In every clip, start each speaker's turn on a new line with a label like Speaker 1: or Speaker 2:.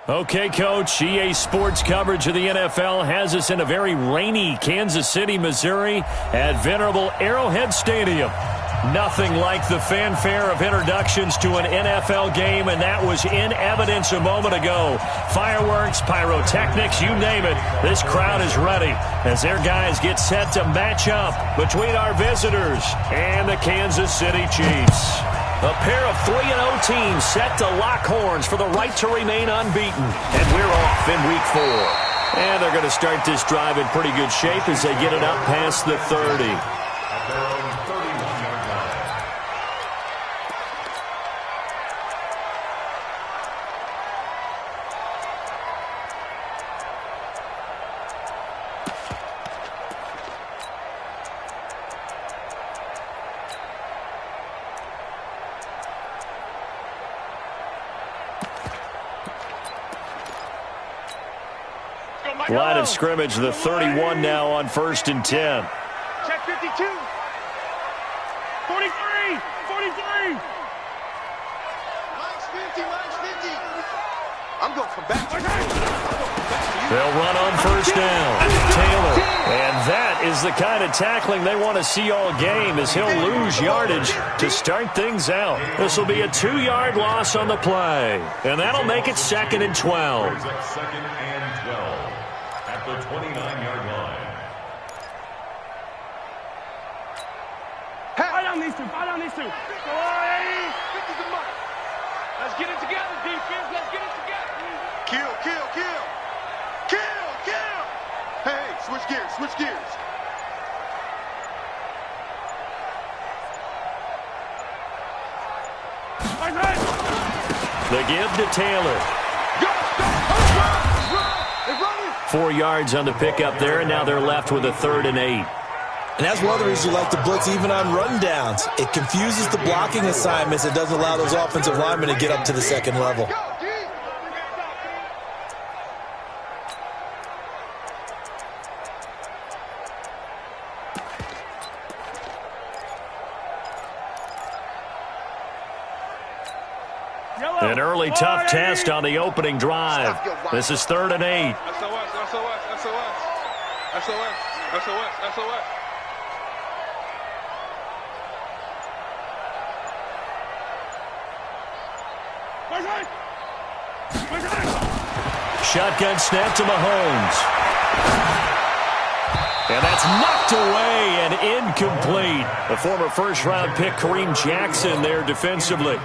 Speaker 1: Okay, Coach, EA Sports coverage of the NFL has us in a very rainy Kansas City, Missouri at venerable Arrowhead Stadium. Nothing like the fanfare of introductions to an NFL game, and that was in evidence a moment ago. Fireworks, pyrotechnics, you name it. This crowd is ready as their guys get set to match up between our visitors and the Kansas City Chiefs. A pair of 3-0 teams set to lock horns for the right to remain unbeaten. And we're off in Week 4. And they're going to start this drive in pretty good shape as they get it up past the 30. Line of scrimmage, the 31 now on 1st and 10.
Speaker 2: Check 52. 43. 43. Mine's 50. I'm going to come back to you.
Speaker 1: They'll run on 1st down. Taylor. And that is the kind of tackling they want to see all game as he'll lose yardage to start things out. This will be a 2-yard loss on the play. And that'll make it 2nd and 12.
Speaker 3: 2nd and 12. The 29-yard line.
Speaker 2: Fight on these two. Let's get it together, defense. Let's get it together. Kill. Hey, switch gears.
Speaker 1: The give to Taylor. 4 yards on the pickup there, and now they're left with a 3rd and 8.
Speaker 4: And that's one of the reasons you like to blitz even on rundowns. It confuses the blocking assignments. It doesn't allow those offensive linemen to get up to the 2nd level.
Speaker 1: An early tough test on the opening drive. This is 3rd and 8.
Speaker 2: SOS.
Speaker 1: Shotgun snap to Mahomes. And that's knocked away and incomplete. The former first-round pick Kareem Jackson there defensively.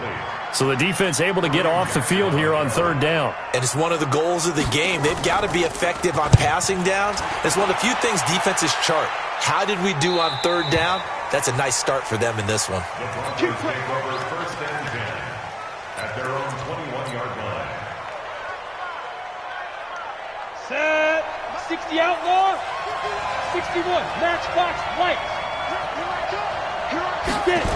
Speaker 1: So the defense able to get off the field here on 3rd down.
Speaker 4: And it's one of the goals of the game. They've got to be effective on passing downs. It's one of the few things defenses chart. How did we do on 3rd down? That's a nice start for them in this one.
Speaker 3: The Broncos take over 1st and 10 at their own 21-yard line.
Speaker 2: Set. 60 outlaw. 61. Matchbox lights. Get it.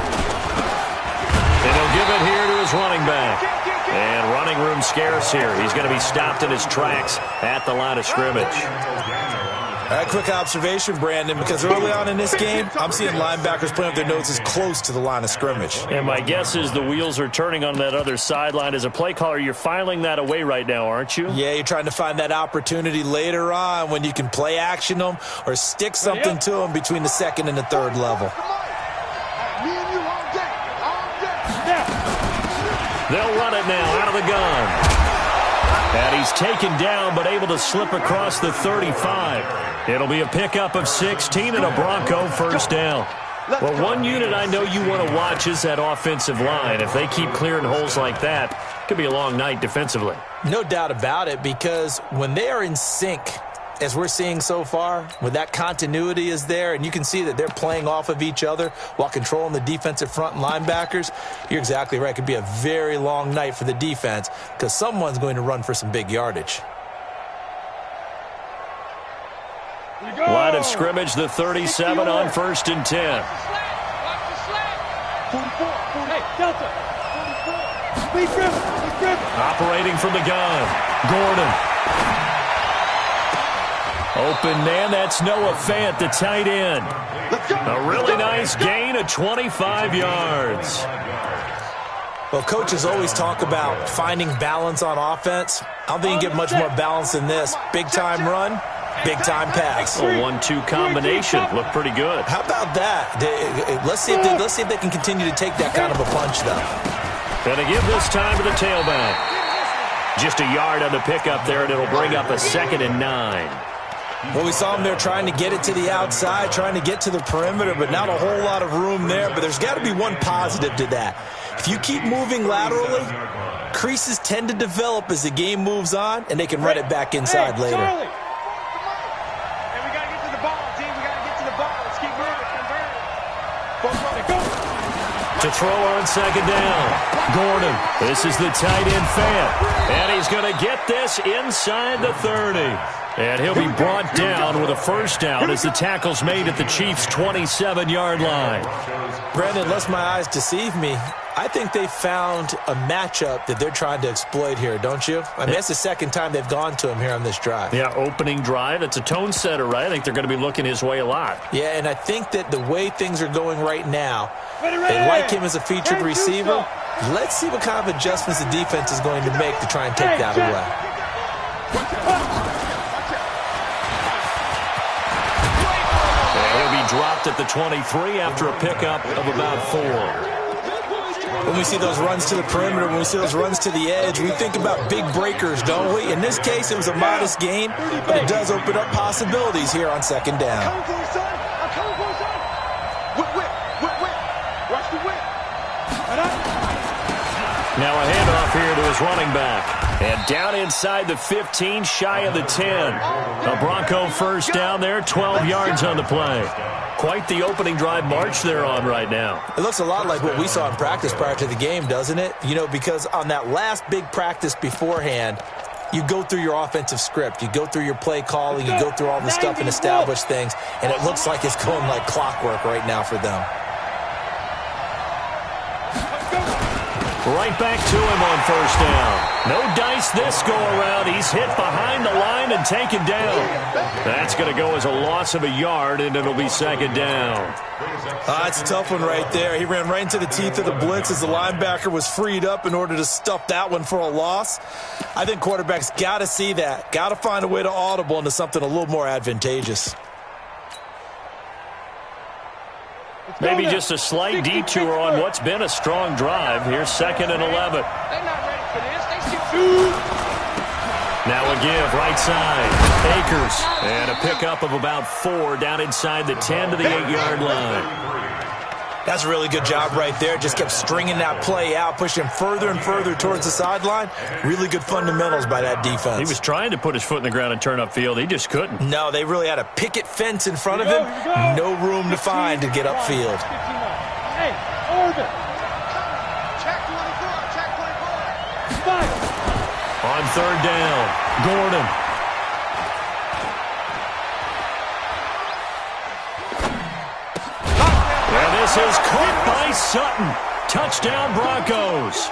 Speaker 1: And he'll give it here to his running back. And running room scarce here. He's going to be stopped in his tracks at the line of scrimmage.
Speaker 4: All right, quick observation, Brandon, because early on in this game, I'm seeing linebackers putting up their noses close to the line of scrimmage.
Speaker 1: And my guess is the wheels are turning on that other sideline. As a play caller, you're filing that away right now, aren't you?
Speaker 4: Yeah, you're trying to find that opportunity later on when you can play action them or stick something to them between the 2nd and the 3rd level.
Speaker 1: They'll run it now out of the gun. And he's taken down but able to slip across the 35. It'll be a pickup of 16 and a Bronco 1st down. Well, one unit I know you want to watch is that offensive line. If they keep clearing holes like that, it could be a long night defensively.
Speaker 4: No doubt about it, because when they are in sync, as we're seeing so far, when that continuity is there and you can see that they're playing off of each other while controlling the defensive front and linebackers, you're exactly right. It could be a very long night for the defense because someone's going to run for some big yardage.
Speaker 1: Line of scrimmage, the 37 on 1st and 10.
Speaker 2: 44. Hey, Delta. 44.
Speaker 1: Operating from the gun. Gordon. Open man, that's Noah Fant, the tight end. A really nice gain of 25 yards.
Speaker 4: Well, coaches always talk about finding balance on offense. I don't think you can get much more balance than this. Big-time run, big-time pass.
Speaker 1: A 1-2 combination. Looked pretty good.
Speaker 4: How about that? Let's see if they can continue to take that kind of a punch, though.
Speaker 1: Gonna give this time to the tailback. Just a yard on the pickup there, and it'll bring up a 2nd and 9.
Speaker 4: Well, we saw him there trying to get it to the outside, trying to get to the perimeter, but not a whole lot of room there. But there's got to be one positive to that. If you keep moving laterally, creases tend to develop as the game moves on, and they can run it back inside later.
Speaker 5: Charlie. And we got to get to the ball, team. We got to get to the ball. Let's keep moving. Convert it. Go.
Speaker 1: To throw on 2nd down. Gordon. This is the tight end Fant. And he's going to get this inside the 30. And he'll be brought down with a 1st down as the tackle's made at the Chiefs' 27-yard line.
Speaker 4: Brandon, unless my eyes deceive me, I think they found a matchup that they're trying to exploit here, don't you? I mean, that's the 2nd time they've gone to him here on this drive.
Speaker 1: Yeah, opening drive. It's a tone setter, right? I think they're going to be looking his way a lot.
Speaker 4: Yeah, and I think that the way things are going right now, they like him as a featured receiver. Let's see what kind of adjustments the defense is going to make to try and take that away.
Speaker 1: Dropped at the 23 after a pickup of about 4.
Speaker 4: When we see those runs to the perimeter, when we see those runs to the edge, we think about big breakers, don't we? In this case, it was a modest gain, but it does open up possibilities here on 2nd down.
Speaker 5: I'm coming for you, son. I'm coming for you, son. Whip. Watch the whip.
Speaker 1: Now a handoff here to his running back. And down inside the 15, shy of the 10. A Bronco 1st down there, 12 yards on the play. Quite the opening drive march they're on right now.
Speaker 4: It looks a lot like what we saw in practice prior to the game, doesn't it? You know, because on that last big practice beforehand, you go through your offensive script. You go through your play calling. You go through all the stuff and establish things. And it looks like it's going like clockwork right now for them.
Speaker 1: Right back to him on 1st down. No dice this go-around. He's hit behind the line and taken down. That's going to go as a loss of a yard, and it'll be 2nd down.
Speaker 4: That's a tough one right there. He ran right into the teeth of the blitz as the linebacker was freed up in order to stuff that one for a loss. I think quarterbacks got to see that. Got to find a way to audible into something a little more advantageous.
Speaker 1: Maybe just a slight detour on what's been a strong drive. Here's 2nd and 11.
Speaker 5: They're not ready for this. They skip.
Speaker 1: Now a give, right side. Akers. And a pickup of about 4 down inside the 10 to the 8-yard line.
Speaker 4: That's a really good job right there. Just kept stringing that play out, pushing him further and further towards the sideline. Really good fundamentals by that defense.
Speaker 1: He was trying to put his foot in the ground and turn upfield. He just couldn't.
Speaker 4: No, they really had a picket fence in front of him. No room to find to get upfield.
Speaker 5: Hey, orbit.
Speaker 2: Check 24.
Speaker 1: On 3rd down, Gordon. And this is caught by Sutton. Touchdown, Broncos.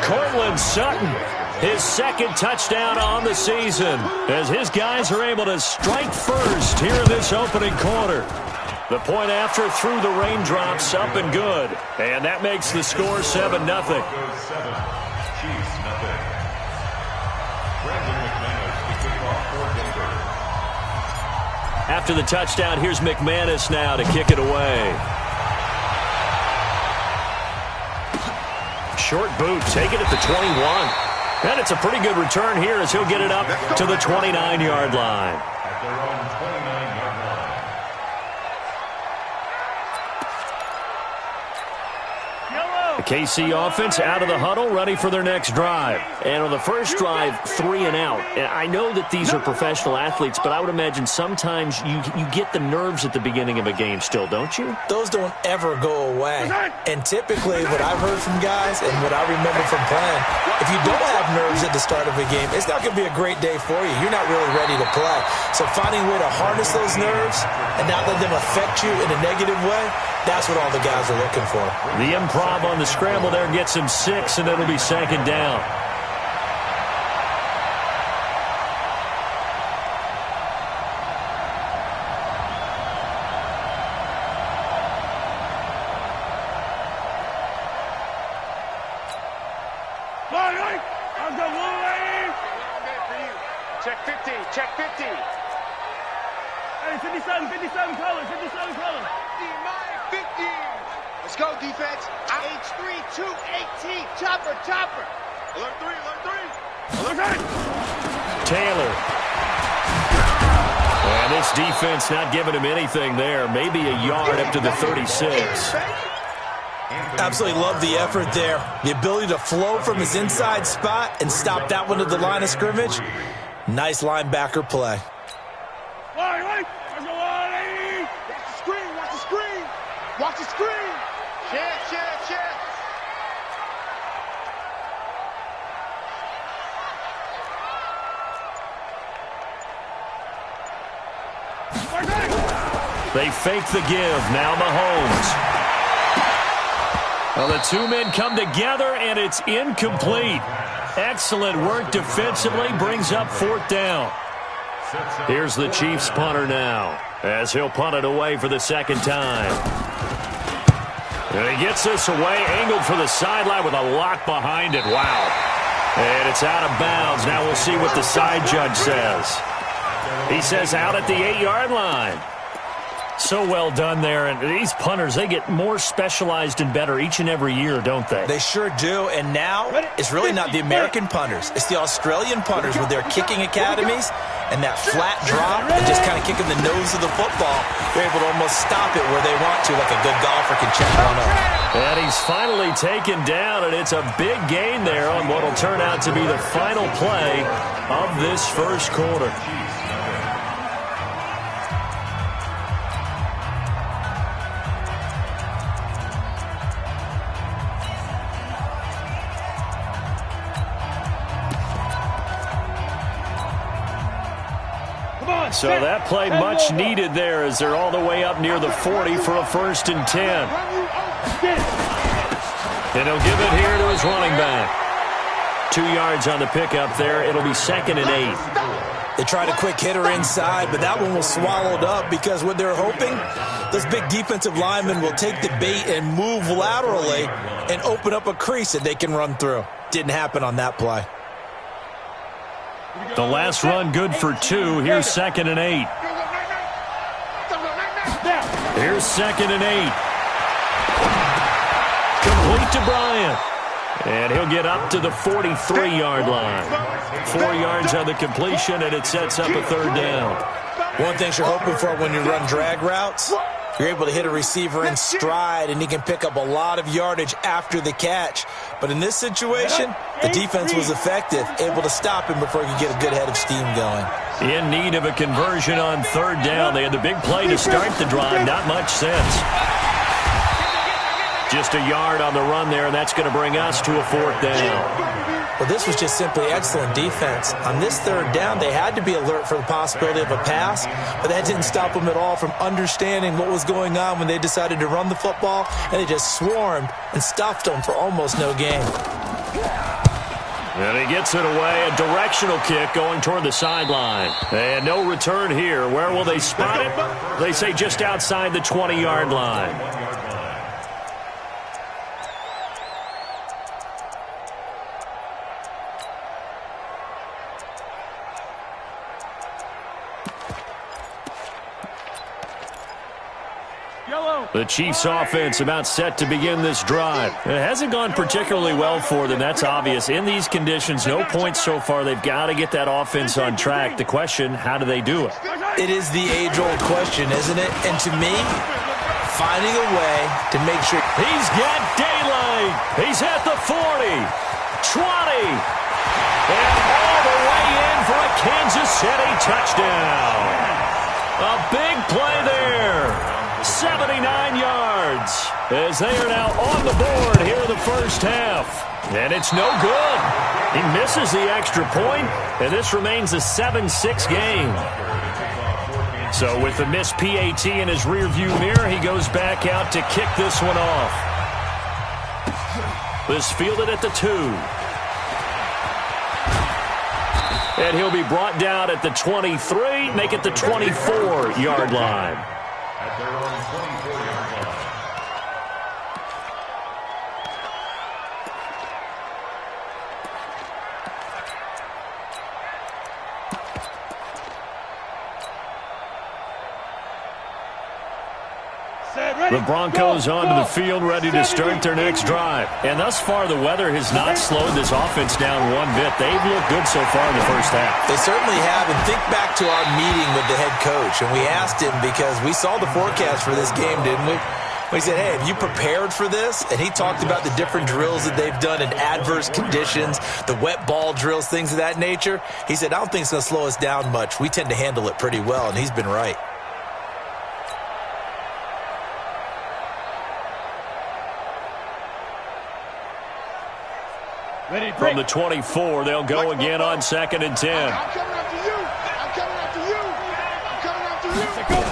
Speaker 1: Cortland Sutton, his 2nd touchdown on the season, as his guys are able to strike first here in this opening quarter. The point after through the raindrops, up and good. And that makes the score 7-0. After the touchdown, here's McManus now to kick it away. Short boot, take it at the 21. And it's a pretty good return here as he'll get it up to the 29-yard line.
Speaker 3: At their own 29-yard line.
Speaker 1: The KC offense out of the huddle, ready for their next drive. And on the first drive, 3 and out. And I know that these are professional athletes, but I would imagine sometimes you get the nerves at the beginning of a game still, don't you?
Speaker 4: Those don't ever go away. And typically what I've heard from guys and what I remember from playing, if you don't have nerves at the start of a game, it's not going to be a great day for you. You're not really ready to play. So finding a way to harness those nerves and not let them affect you in a negative way, that's what all the guys are looking for.
Speaker 1: The improv on the scramble there gets him 6, and it'll be second down.
Speaker 5: Check 15, check 15. Hey, 57 colors, 57 colors.
Speaker 2: 50. Let's go, defense. H3, 218. Chopper. Alert 3, alert 3.
Speaker 1: Taylor. And this defense not giving him anything there. Maybe a yard up to the 36.
Speaker 4: Absolutely love the effort there. The ability to flow from his inside spot and stop that one at the line of scrimmage. Nice linebacker play.
Speaker 2: Watch the screen. Watch the screen. Share.
Speaker 1: They fake the give. Now Mahomes. Well, the two men come together, and it's incomplete. Excellent work defensively. Brings up fourth down. Here's the Chiefs punter now, as he'll punt it away for the second time. And he gets this away, angled for the sideline with a lot behind it. Wow. And it's out of bounds. Now we'll see what the side judge says. He says out at the 8-yard line. So well done there. And these punters, they get more specialized and better each and every year, don't they?
Speaker 4: They sure do. And now it's really not the American punters. It's the Australian punters with their kicking academies and that flat drop and just kind of kicking the nose of the football. They're able to almost stop it where they want to, like a good golfer can check one up.
Speaker 1: And he's finally taken down, and it's a big gain there on what will turn out to be the final play of this first quarter. So that play much needed there as they're all the way up near the 40 for a 1st and 10. And he'll give it here to his running back. 2 yards on the pickup there. It'll be 2nd and 8.
Speaker 4: They tried a quick hitter inside, but that one was swallowed up because what they're hoping, those big defensive linemen will take the bait and move laterally and open up a crease that they can run through. Didn't happen on that play.
Speaker 1: The last run good for 2. Here's 2nd and 8. Here's 2nd and 8. Complete to Bryant. And he'll get up to the 43-yard line. 4 yards on the completion, and it sets up a 3rd down.
Speaker 4: One thing you're hoping for when you run drag routes, you're able to hit a receiver in stride, and he can pick up a lot of yardage after the catch. But in this situation, the defense was effective, able to stop him before he could get a good head of steam going.
Speaker 1: In need of a conversion on 3rd down. They had the big play to start the drive. Not much sense. Just a yard on the run there, and that's going to bring us to a 4th down.
Speaker 4: Well, this was just simply excellent defense. On this 3rd down, they had to be alert for the possibility of a pass, but that didn't stop them at all from understanding what was going on when they decided to run the football, and they just swarmed and stuffed them for almost no gain.
Speaker 1: And he gets it away, a directional kick going toward the sideline. And no return here. Where will they spot it? They say just outside the 20-yard line. The Chiefs offense about set to begin this drive. It hasn't gone particularly well for them. That's obvious. In these conditions, no points so far. They've got to get that offense on track. The question, how do they do it?
Speaker 4: It is the age-old question, isn't it? And to me, finding a way to make sure.
Speaker 1: He's got daylight. He's at the 40, 20, and all the way in for a Kansas City touchdown. A big play there. 79 yards as they are now on the board here in the first half. And it's no good. He misses the extra point, and this remains a 7-6 game. So with the missed PAT in his rearview mirror, he goes back out to kick this one off. This fielded at the 2. And he'll be brought down at the 23, make it the 24-yard line.
Speaker 3: At their own 24-yard line.
Speaker 1: The Broncos onto the field, ready to start their next drive. And thus far, the weather has not slowed this offense down one bit. They've looked good so far in the first half.
Speaker 4: They certainly have. And think back to our meeting with the head coach. And we asked him, because we saw the forecast for this game, didn't we? We said, hey, have you prepared for this? And he talked about the different drills that they've done in adverse conditions, the wet ball drills, things of that nature. He said, I don't think it's going to slow us down much. We tend to handle it pretty well, and he's been right.
Speaker 1: From the 24, they'll go again on 2nd and 10.
Speaker 2: I'm coming after you. I'm coming after you. I'm coming after you.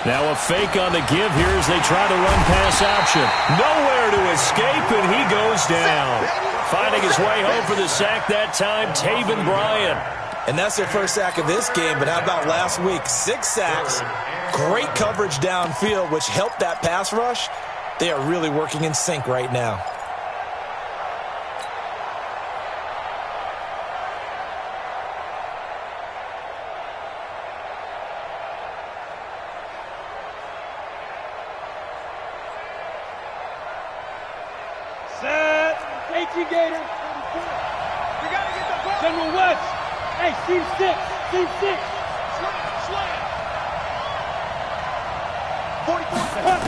Speaker 1: Now a fake on the give here as they try to run pass option. Nowhere to escape, and he goes down. Finding his way home for the sack that time, Taven Bryan.
Speaker 4: And that's their first sack of this game, but how about last week? 6 sacks, great coverage downfield, which helped that pass rush. They are really working in sync right now.
Speaker 5: Gator. We got to get the ball. General West. Hey, C6. C6. Slam. 44.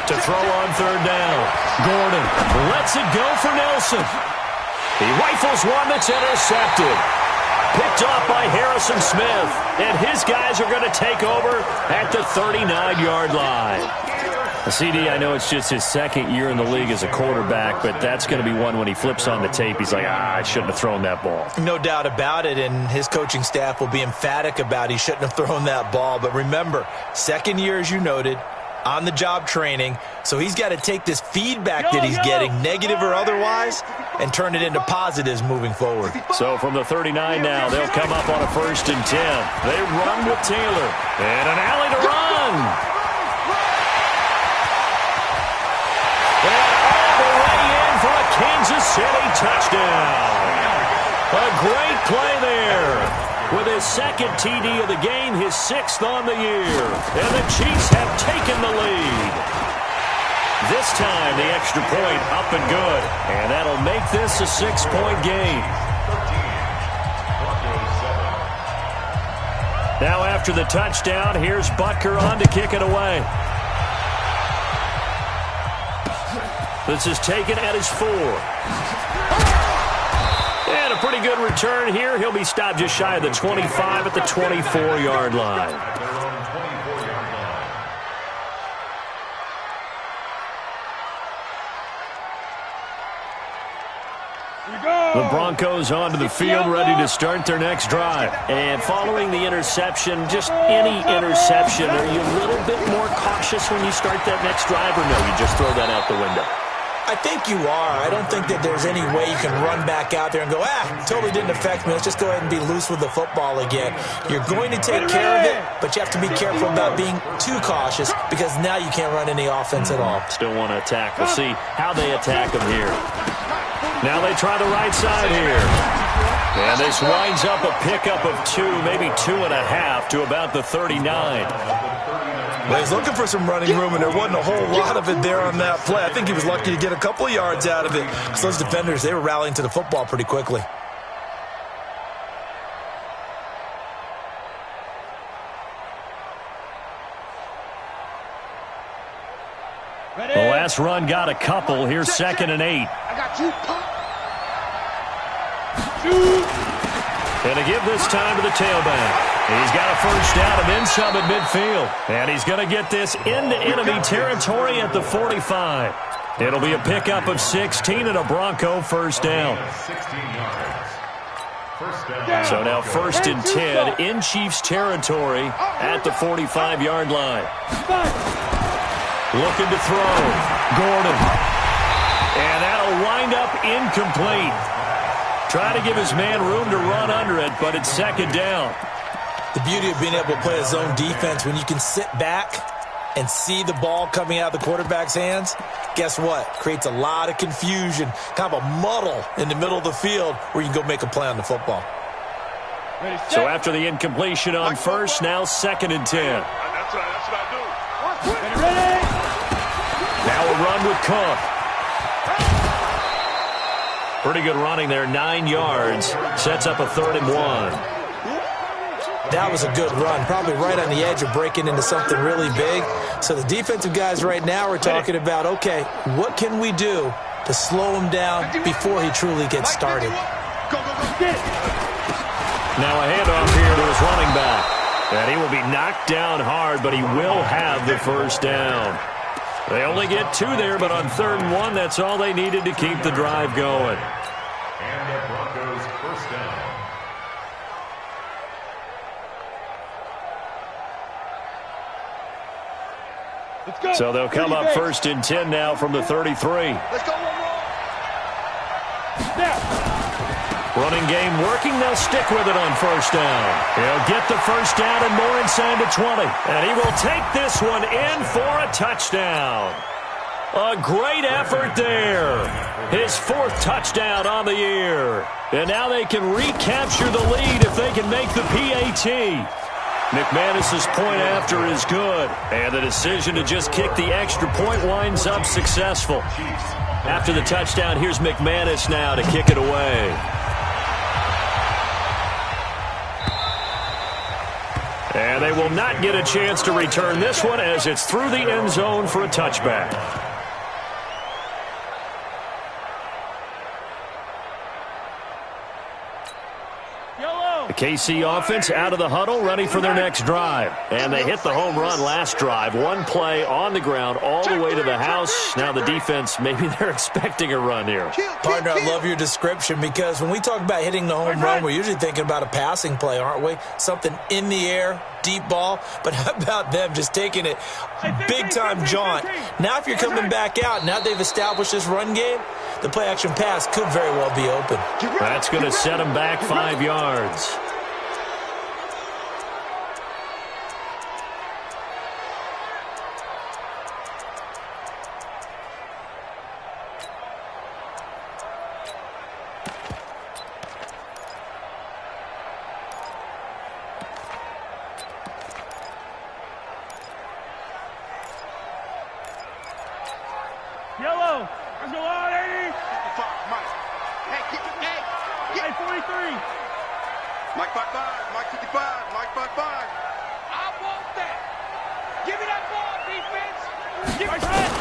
Speaker 1: To throw on 3rd down. Gordon lets it go for Nelson. He rifles one that's intercepted. Picked off by Harrison Smith. And his guys are going to take over at the 39-yard line. CD, I know it's just his 2nd year in the league as a quarterback, but that's going to be one when he flips on the tape. He's like, I shouldn't have thrown that ball.
Speaker 4: No doubt about it, and his coaching staff will be emphatic about he shouldn't have thrown that ball. But remember, 2nd year, as you noted, on-the-job training, so he's got to take this feedback that he's getting, negative or otherwise, and turn it into positives moving forward.
Speaker 1: So from the 39 now, they'll come up on a 1st and 10. They run with Taylor, and an alley to run. Kansas City touchdown. A great play there. With his 2nd TD of the game, his 6th on the year. And the Chiefs have taken the lead. This time, the extra point up and good. And that'll make this a 6-point game. Now after the touchdown, here's Butker on to kick it away. This is taken at his 4. And a pretty good return here. He'll be stopped just shy of the 25 at the 24-yard line. The Broncos onto the field, ready to start their next drive. And following the interception, just any interception, are you a little bit more cautious when you start that next drive, or no, you just throw that out the window?
Speaker 4: I think you are. I don't think that there's any way you can run back out there and go, totally didn't affect me. Let's just go ahead and be loose with the football again. You're going to take care of it, but you have to be careful about being too cautious because now you can't run any offense at all.
Speaker 1: Still want to attack. We'll see how they attack them here. Now they try the right side here. And this winds up a pickup of 2, maybe 2.5 to about the 39.
Speaker 4: Well, he's looking for some running room, and there wasn't a whole lot of it there on that play. I think he was lucky to get a couple of yards out of it because those defenders, they were rallying to the football pretty quickly.
Speaker 1: The last run got a couple. Here's 2nd and 8.
Speaker 2: I got you.
Speaker 1: And to give this time to the tailback. He's got a 1st down and then some at midfield. And he's going to get this into enemy territory at the 45. It'll be a pickup of 16 and a Bronco first down.
Speaker 3: 16 yards. First down.
Speaker 1: So now 1st and 10 in Chiefs territory at the 45-yard line. Looking to throw. Gordon. And that'll wind up incomplete. Trying to give his man room to run under it, but it's 2nd down.
Speaker 4: The beauty of being able to play a zone defense, when you can sit back and see the ball coming out of the quarterback's hands, guess what? Creates a lot of confusion, kind of a muddle in the middle of the field where you can go make a play on the football.
Speaker 1: So after the incompletion on 1st, now 2nd and 10.
Speaker 2: That's what I do.
Speaker 5: Ready?
Speaker 1: Now a run with Cook. Pretty good running there, 9 yards. Sets up a 3rd and 1.
Speaker 4: That was a good run, probably right on the edge of breaking into something really big. So the defensive guys right now are talking about, okay, what can we do to slow him down before he truly gets started?
Speaker 1: Now a handoff here to his running back. And he will be knocked down hard, but he will have the first down. They only get 2 there, but on 3rd and 1, that's all they needed to keep the drive going.
Speaker 3: And the Broncos first down.
Speaker 1: So they'll come up 1st and 10 now from the 33.
Speaker 2: Let's go one more.
Speaker 1: Running game working. They'll stick with it on 1st down. He'll get the first down and more inside the 20. And he will take this one in for a touchdown. A great effort there. His 4th touchdown on the year. And now they can recapture the lead if they can make the PAT. McManus's point after is good, and the decision to just kick the extra point winds up successful. After the touchdown, here's McManus now to kick it away. And they will not get a chance to return this one as it's through the end zone for a touchback. The KC offense out of the huddle, ready for their next drive. And they hit the home run last drive. 1 play on the ground all the way to the house. Now the defense, maybe they're expecting a run here.
Speaker 4: Partner, I love your description because when we talk about hitting the home run, we're usually thinking about a passing play, aren't we? Something in the air, deep ball. But how about them just taking it big-time jaunt? Now if you're coming back out, now they've established this run game, the play-action pass could very well be open.
Speaker 1: That's going to set them back 5 yards.
Speaker 5: Yellow. Let's go on, 80.
Speaker 2: 55, Mike. Hey, keep it.
Speaker 5: Hey, 43.
Speaker 2: Mike 55, Mike 55, Mike 55.
Speaker 5: I want that. Give me that ball, defense. Give me that.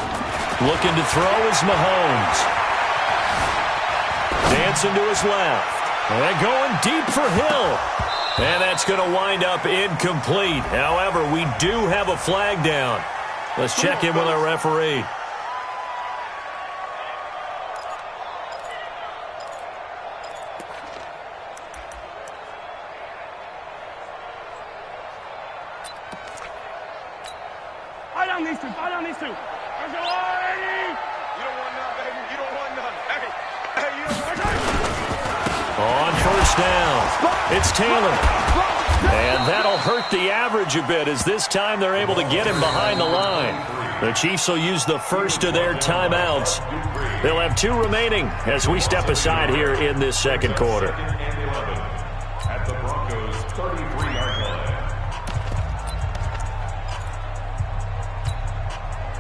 Speaker 1: Looking to throw is Mahomes. Dancing to his left. And going deep for Hill. And that's going to wind up incomplete. However, we do have a flag down. Let's check in with our referee.
Speaker 5: Fight on these two. Let's go on, 80.
Speaker 2: You don't want none, baby. You don't want none. Hey, you don't want none.
Speaker 1: On 1st down, it's Taylor. And that'll hurt the average a bit as this time they're able to get him behind the line. The Chiefs will use the first of their timeouts. They'll have 2 remaining as we step aside here in this 2nd quarter.
Speaker 3: At the Broncos' 33-yard line.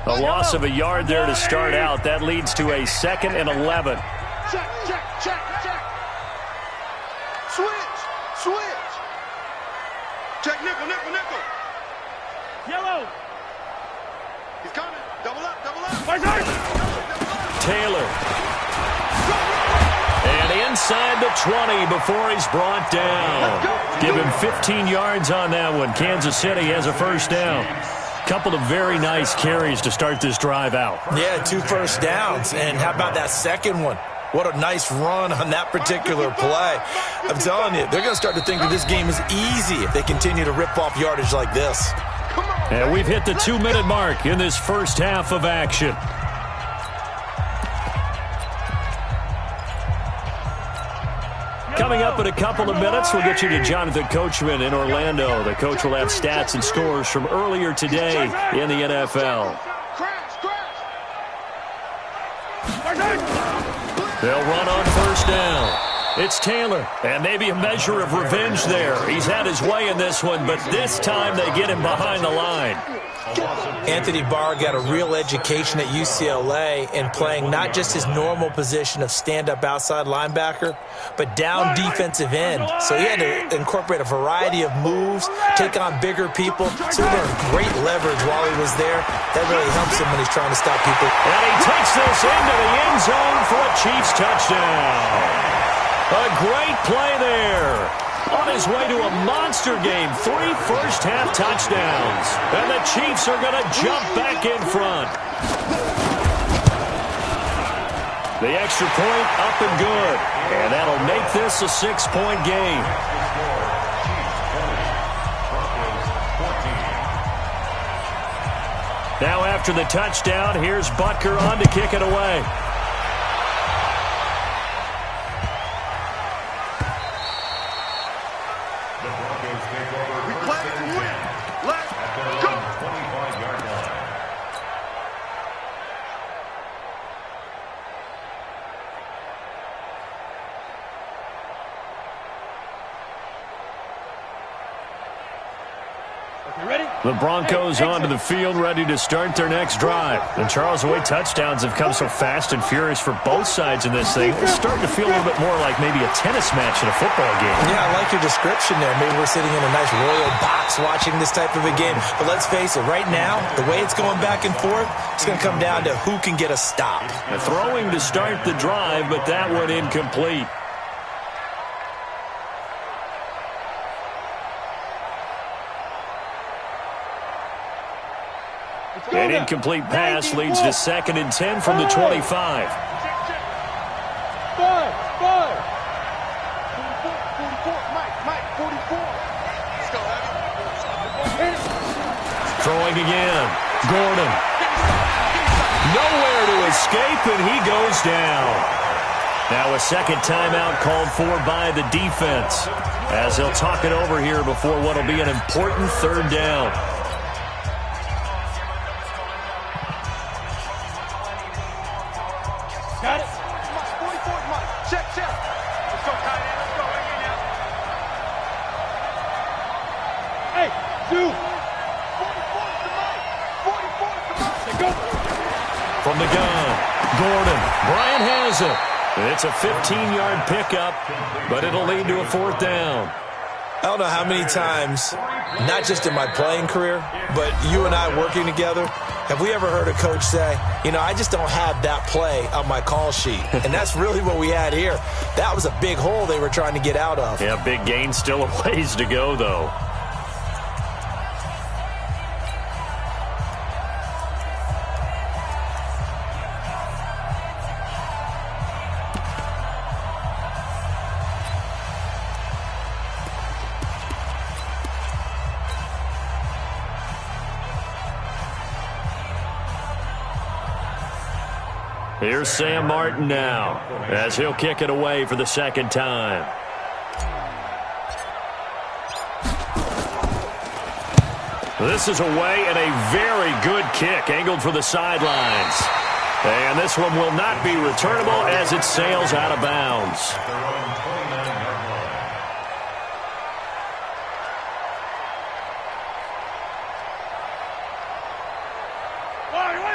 Speaker 1: A loss of a yard there to start out. That leads to a 2nd and 11.
Speaker 2: Check. Switch. Check nickel.
Speaker 5: Yellow.
Speaker 2: He's coming. Double up.
Speaker 1: Taylor. And inside the 20 before he's brought down. Give him 15 yards on that one. Kansas City has a first down. Couple of very nice carries to start this drive out.
Speaker 4: Yeah, 2 first downs. And how about that second one? What a nice run on that particular play. I'm telling you, they're going to start to think that this game is easy if they continue to rip off yardage like this.
Speaker 1: And we've hit the 2-minute mark in this first half of action. Coming up in a couple of minutes, we'll get you to Jonathan Coachman in Orlando. The coach will have stats and scores from earlier today in the NFL. They'll run on first down. It's Taylor, and maybe a measure of revenge there. He's had his way in this one, but this time they get him behind the line.
Speaker 4: Anthony Barr got a real education at UCLA in playing not just his normal position of stand-up outside linebacker, but down defensive end. So he had to incorporate a variety of moves, take on bigger people. So he learned great leverage while he was there. That really helps him when he's trying to stop people.
Speaker 1: And he takes this into the end zone for a Chiefs touchdown. A great play there. On his way to a monster game, 3 first-half touchdowns. And the Chiefs are going to jump back in front. The extra point up and good. And that'll make this a 6-point game. Now after the touchdown, here's Butker on to kick it away. The Broncos onto the field, ready to start their next drive. And Charles, the way touchdowns have come so fast and furious for both sides in this thing, it's starting to feel a little bit more like maybe a tennis match in a football game.
Speaker 4: Yeah, I like your description there. Maybe we're sitting in a nice royal box watching this type of a game. But let's face it, right now, the way it's going back and forth, it's going to come down to who can get a stop.
Speaker 1: Throwing to start the drive, but that one incomplete. An incomplete pass leads to 2nd and 10 from the 25.
Speaker 5: 5. 44, Mike, 44. Let's go,
Speaker 1: Throwing again. Gordon. Nowhere to escape, and he goes down. Now a second timeout called for by the defense, as they'll talk it over here before what will be an important 3rd down.
Speaker 5: Got it. 44, Mike. Check. Let's go, tight end. Let's go. Hang in now. Hey, 2. 44 to Mike. 44 to Mike. Let's go.
Speaker 1: From the gun, Gordon. Bryant has it. It's a 15-yard pickup, but it'll lead to a 4th down.
Speaker 4: I don't know how many times, not just in my playing career, but you and I working together, have we ever heard a coach say, you know, I just don't have that play on my call sheet. And that's really what we had here. That was a big hole they were trying to get out of.
Speaker 1: Yeah, big gain, still a ways to go, though. Here's Sam Martin now, as he'll kick it away for the 2nd time. This is away and a very good kick, angled for the sidelines. And this one will not be returnable as it sails out of bounds.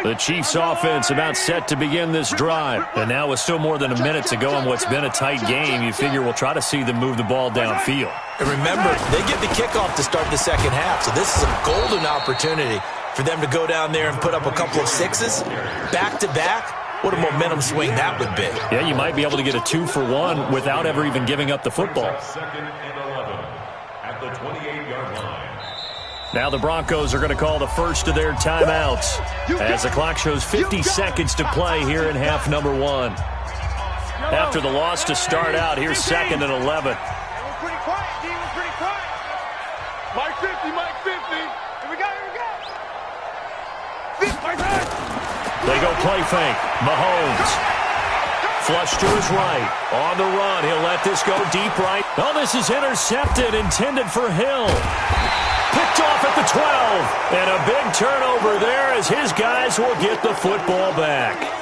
Speaker 1: The Chiefs offense about set to begin this drive. And now with still more than a minute to go in what's been a tight game, you figure we'll try to see them move the ball downfield.
Speaker 4: And remember, they get the kickoff to start the 2nd half, so this is a golden opportunity for them to go down there and put up a couple of 6s back-to-back. What a momentum swing that would be.
Speaker 1: Yeah, you might be able to get a 2-for-1 without ever even giving up the football.
Speaker 3: 2nd and 11 at the 28-yard line.
Speaker 1: Now the Broncos are going to call the first of their timeouts as the clock shows 50 seconds to play here in half number 1. After the loss to start out, here's 2nd and 11.
Speaker 2: We're pretty quiet, D. We're pretty quiet. Mike 50, Mike 50. Here we go, here we go.
Speaker 1: They go play fake. Mahomes. Flush to his right. On the run. He'll let this go deep right. Oh, this is intercepted. Intended for Hill. Picked off at the 12. And a big turnover there as his guys will get the football back.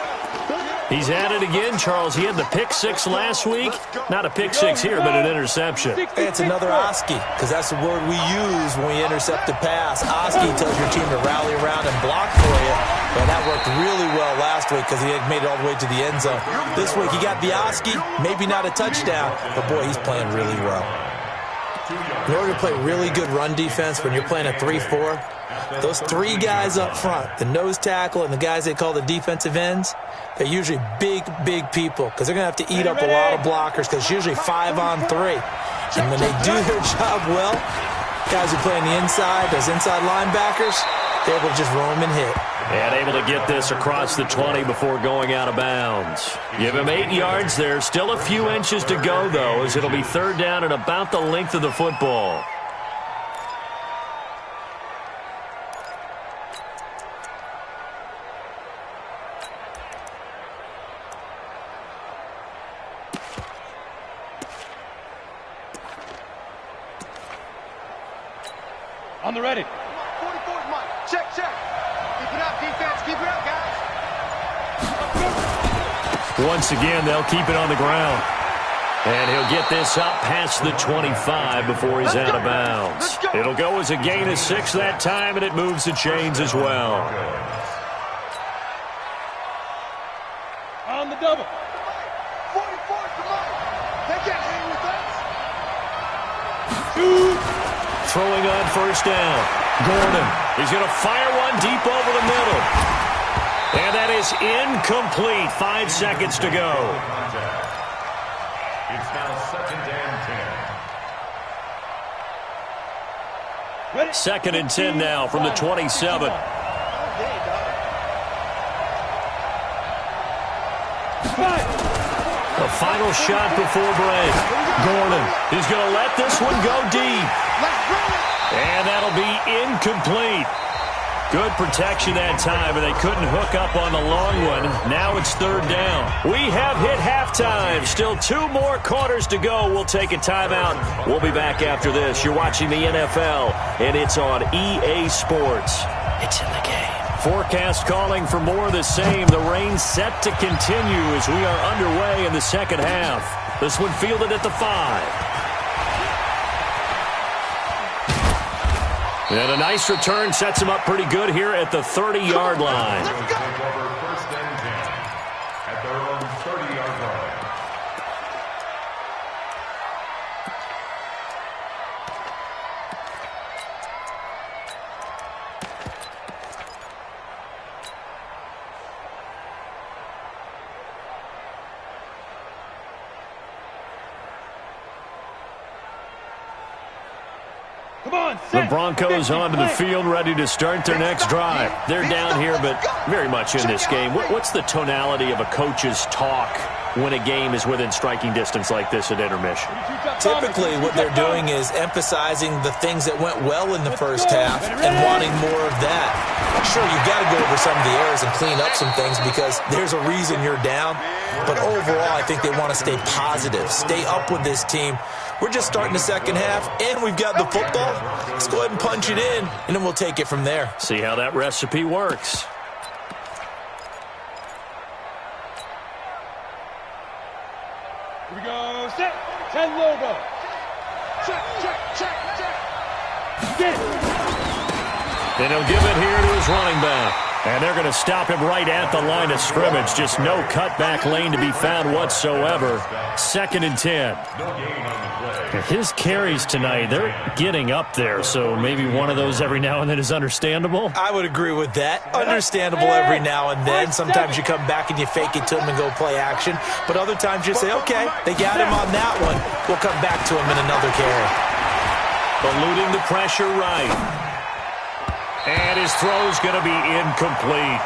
Speaker 1: He's at it again, Charles. He had the pick 6 last week. Not a pick 6 here, but an interception.
Speaker 4: It's another Oski, because that's the word we use when we intercept a pass. Oski tells your team to rally around and block for you. And that worked really well last week because he had made it all the way to the end zone. This week he got the Oski, maybe not a touchdown, but boy, he's playing really well. In order to play really good run defense when you're playing a 3-4, those 3 guys up front, the nose tackle and the guys they call the defensive ends, they're usually big, big people because they're going to have to eat up a lot of blockers because it's usually 5 on 3. And when they do their job well, guys who play on the inside, those inside linebackers, they're able to just roam and hit.
Speaker 1: And able to get this across the 20 before going out of bounds. Give him 8 yards there. Still a few inches to go, though, as it'll be 3rd down and about the length of the football.
Speaker 5: On the ready.
Speaker 2: 44's Mike. Check, check. Keep it up, defense. Keep it up, guys.
Speaker 1: Once again, they'll keep it on the ground. And he'll get this up past the 25 before he's out of bounds. It'll go as a gain of 6 that time, and it moves the chains as well.
Speaker 5: On the double.
Speaker 2: 44's to Mike. They can't hang with us.
Speaker 1: Throwing on 1st down. Gordon. He's going to fire one deep over the middle. And that is incomplete. 5 seconds to go.
Speaker 3: It's now 2nd and 10.
Speaker 1: 2nd and 10 now from the 27. The final shot before break. Gordon. He's going to let this one go deep. And that'll be incomplete. Good protection that time, and they couldn't hook up on the long one. Now it's 3rd down. We have hit halftime. Still 2 more quarters to go. We'll take a timeout. We'll be back after this. You're watching the NFL, and it's on EA Sports. It's in the game. Forecast calling for more of the same. The rain set to continue as we are underway in the 2nd half. This one fielded at the 5. And a nice return sets him up pretty good here at the 30-yard line.
Speaker 3: Take over 1st and 10 at their own 30-yard line.
Speaker 1: The Broncos onto the field, ready to start their next drive. They're down here, but very much in this game. What's the tonality of a coach's talk when a game is within striking distance like this at intermission?
Speaker 4: Typically, what they're doing is emphasizing the things that went well in the first half and wanting more of that. Sure, you've got to go over some of the errors and clean up some things because there's a reason you're down. But overall, I think they want to stay positive, stay up with this team. We're just starting the 2nd half, and we've got the football. Let's go ahead and punch it in, and then we'll take it from there.
Speaker 1: See how that recipe works.
Speaker 5: Here we go. Set. 10 logo.
Speaker 2: Check, check, check, check.
Speaker 5: Get it.
Speaker 1: And he'll give it here to his running back. And they're going to stop him right at the line of scrimmage. Just no cutback lane to be found whatsoever. 2nd and 10. His carries tonight, they're getting up there. So maybe one of those every now and then is understandable.
Speaker 4: I would agree with that. Understandable every now and then. Sometimes you come back and you fake it to him and go play action. But other times you say, okay, they got him on that one. We'll come back to him in another carry.
Speaker 1: Eluding the pressure right. And his throw's going to be incomplete.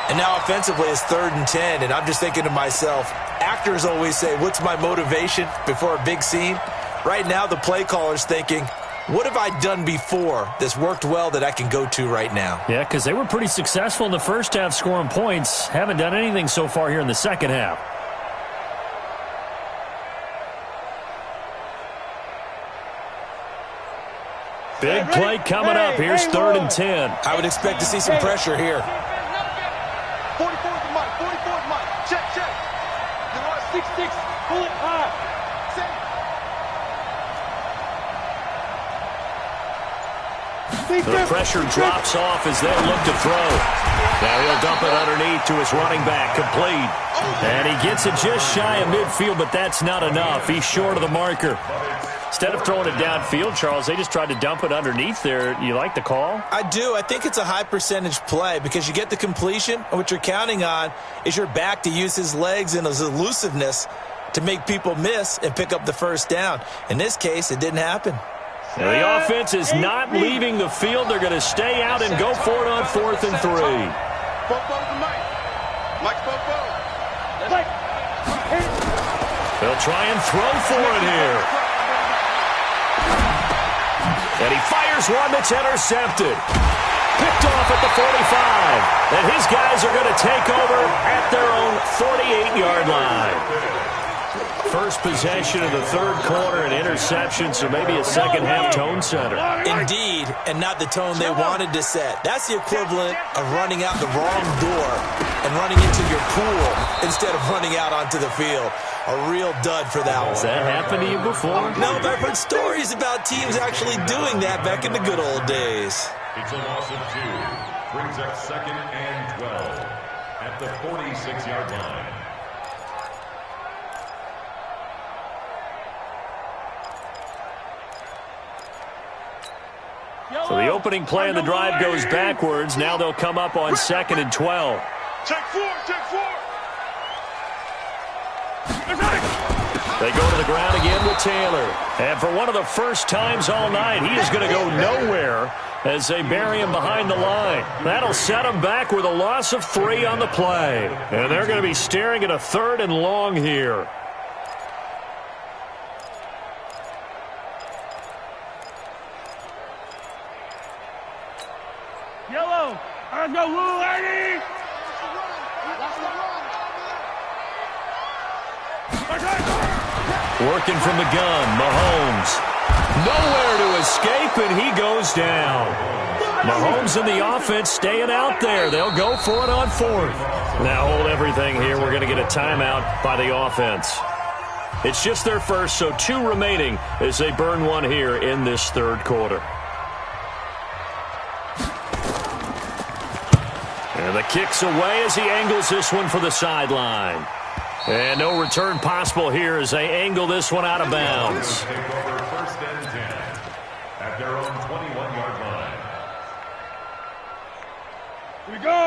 Speaker 4: And now offensively it's 3rd and 10, and I'm just thinking to myself, actors always say, what's my motivation before a big scene? Right now the play caller's thinking, what have I done before that's worked well that I can go to right now?
Speaker 1: Yeah, because they were pretty successful in the first half scoring points. Haven't done anything so far here in the second half. Big play coming up. Here's 3rd and 10.
Speaker 4: I would expect to see some pressure here.
Speaker 2: 44 is Mike. 44 is Mike. Check, check. You know what?
Speaker 5: 6-6. Pull it high.
Speaker 1: The pressure drops off as they look to throw. Now he'll dump it underneath to his running back. Complete. And he gets it just shy of midfield, but that's not enough. He's short of the marker. Instead of throwing it downfield, Charles, they just tried to dump it underneath there. You like the call?
Speaker 4: I do. I think it's a high percentage play because you get the completion, and what you're counting on is your back to use his legs and his elusiveness to make people miss and pick up the first down. In this case, it didn't happen.
Speaker 1: Now the offense is not leaving the field. They're going to stay out and go for it on 4th and 3. They'll try and throw for it here. And he fires one that's intercepted. Picked off at the 45. And his guys are going to take over at their own 48-yard line. First possession of the 3rd quarter, an interception, so maybe a second-half tone setter.
Speaker 4: Indeed, and not the tone they wanted to set. That's the equivalent of running out the wrong door and running into your pool instead of running out onto the field. A real dud for that one.
Speaker 1: Has that happened to you before?
Speaker 4: No, but I've heard stories about teams actually doing that back in the good old days.
Speaker 3: It's a loss of 2. Brings up 2nd and 12 at the 46-yard line.
Speaker 1: So the opening play of the drive goes backwards. Now they'll come up on 2nd and 12.
Speaker 2: Check 4, check 4.
Speaker 1: They go to the ground again with Taylor. And for one of the first times all night, he is going to go nowhere as they bury him behind the line. That'll set him back with a loss of 3 on the play. And they're going to be staring at a 3rd and long here.
Speaker 5: Yellow. Let's go, Lou, ladies.
Speaker 1: Working from the gun, Mahomes. Nowhere to escape, and he goes down. Mahomes and the offense staying out there. They'll go for it on 4th. Now hold everything here. We're going to get a timeout by the offense. It's just their first, so 2 remaining as they burn one here in this 3rd quarter. And the kick's away as he angles this one for the sideline. And no return possible here as they angle this one out of bounds.
Speaker 3: Take over 1st and 10 at their own 21-yard line.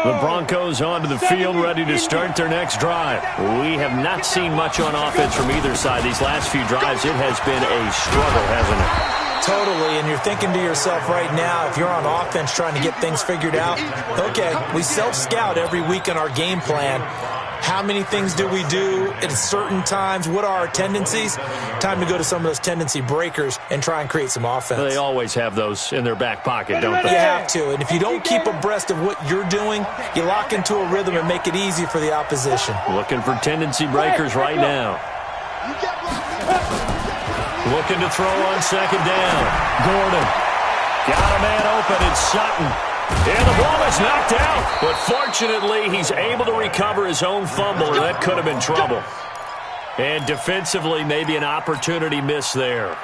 Speaker 1: The Broncos onto the field, ready to start their next drive. We have not seen much on offense from either side. These last few drives, it has been a struggle, hasn't it?
Speaker 4: Totally, and you're thinking to yourself right now, if you're on offense trying to get things figured out, okay, we self-scout every week in our game plan. How many things do we do at certain times? What are our tendencies? Time to go to some of those tendency breakers and try and create some offense.
Speaker 1: They always have those in their back pocket, don't they?
Speaker 4: You have to, and if you don't keep abreast of what you're doing, you lock into a rhythm and make it easy for the opposition.
Speaker 1: Looking for tendency breakers right now. Looking to throw on 2nd down. Gordon. Got a man open. It's Sutton. And the ball is knocked out. But fortunately, he's able to recover his own fumble. That could have been trouble. And defensively, maybe an opportunity miss there.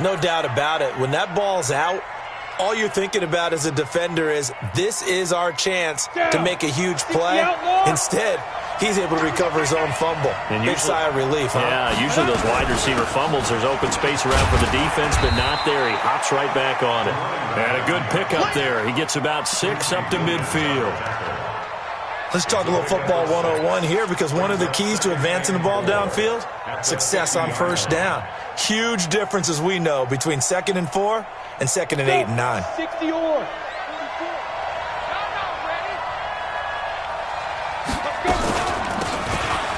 Speaker 4: No doubt about it. When that ball's out, all you're thinking about as a defender is, this is our chance to make a huge play. Instead, he's able to recover his own fumble. And big sigh of relief, huh?
Speaker 1: Yeah, usually those wide receiver fumbles, there's open space around for the defense, but not there. He hops right back on it. And a good pickup there. He gets about 6 up to midfield.
Speaker 4: Let's talk a little football 101 here, because one of the keys to advancing the ball downfield, success on 1st down. Huge difference, as we know, between 2nd and 4 and 2nd and 8 and 9.
Speaker 5: 60 or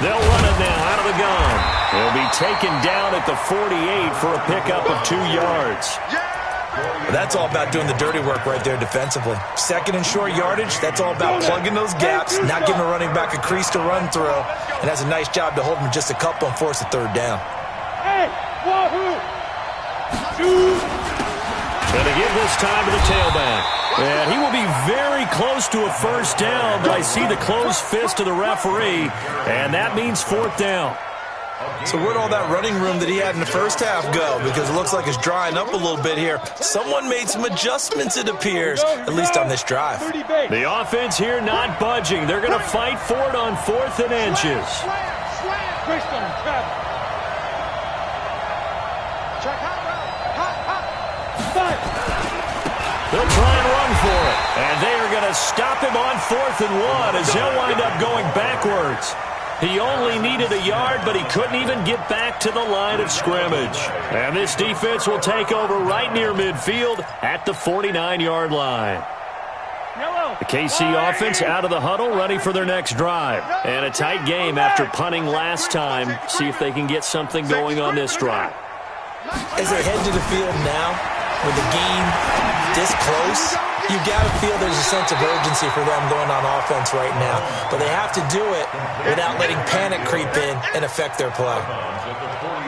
Speaker 1: They'll run it now out of the gun. He'll be taken down at the 48 for a pickup of 2 yards.
Speaker 4: That's all about doing the dirty work right there defensively. Second and short yardage, that's all about plugging those gaps, not giving a running back a crease to run through, and that's a nice job to hold him just a couple and force a third down.
Speaker 5: Hey, wahoo! Shoot!
Speaker 1: Going to give this time to the tailback. And he will be very close to a first down, but I see the closed fist of the referee, and that means 4th down.
Speaker 4: So where'd all that running room that he had in the first half go? Because it looks like it's drying up a little bit here. Someone made some adjustments, it appears, at least on this drive.
Speaker 1: The offense here not budging. They're going to fight for it on 4th and inches. They'll try and run for it. And they are going to stop him on 4th and 1 as he'll wind up going backwards. He only needed a yard, but he couldn't even get back to the line of scrimmage. And this defense will take over right near midfield at the 49-yard line. The KC offense out of the huddle, ready for their next drive. And a tight game after punting last time. See if they can get something going on this drive.
Speaker 4: As they head to the field now, with the game this close, you got to feel there's a sense of urgency for them going on offense right now. But they have to do it without letting panic creep in and affect their play.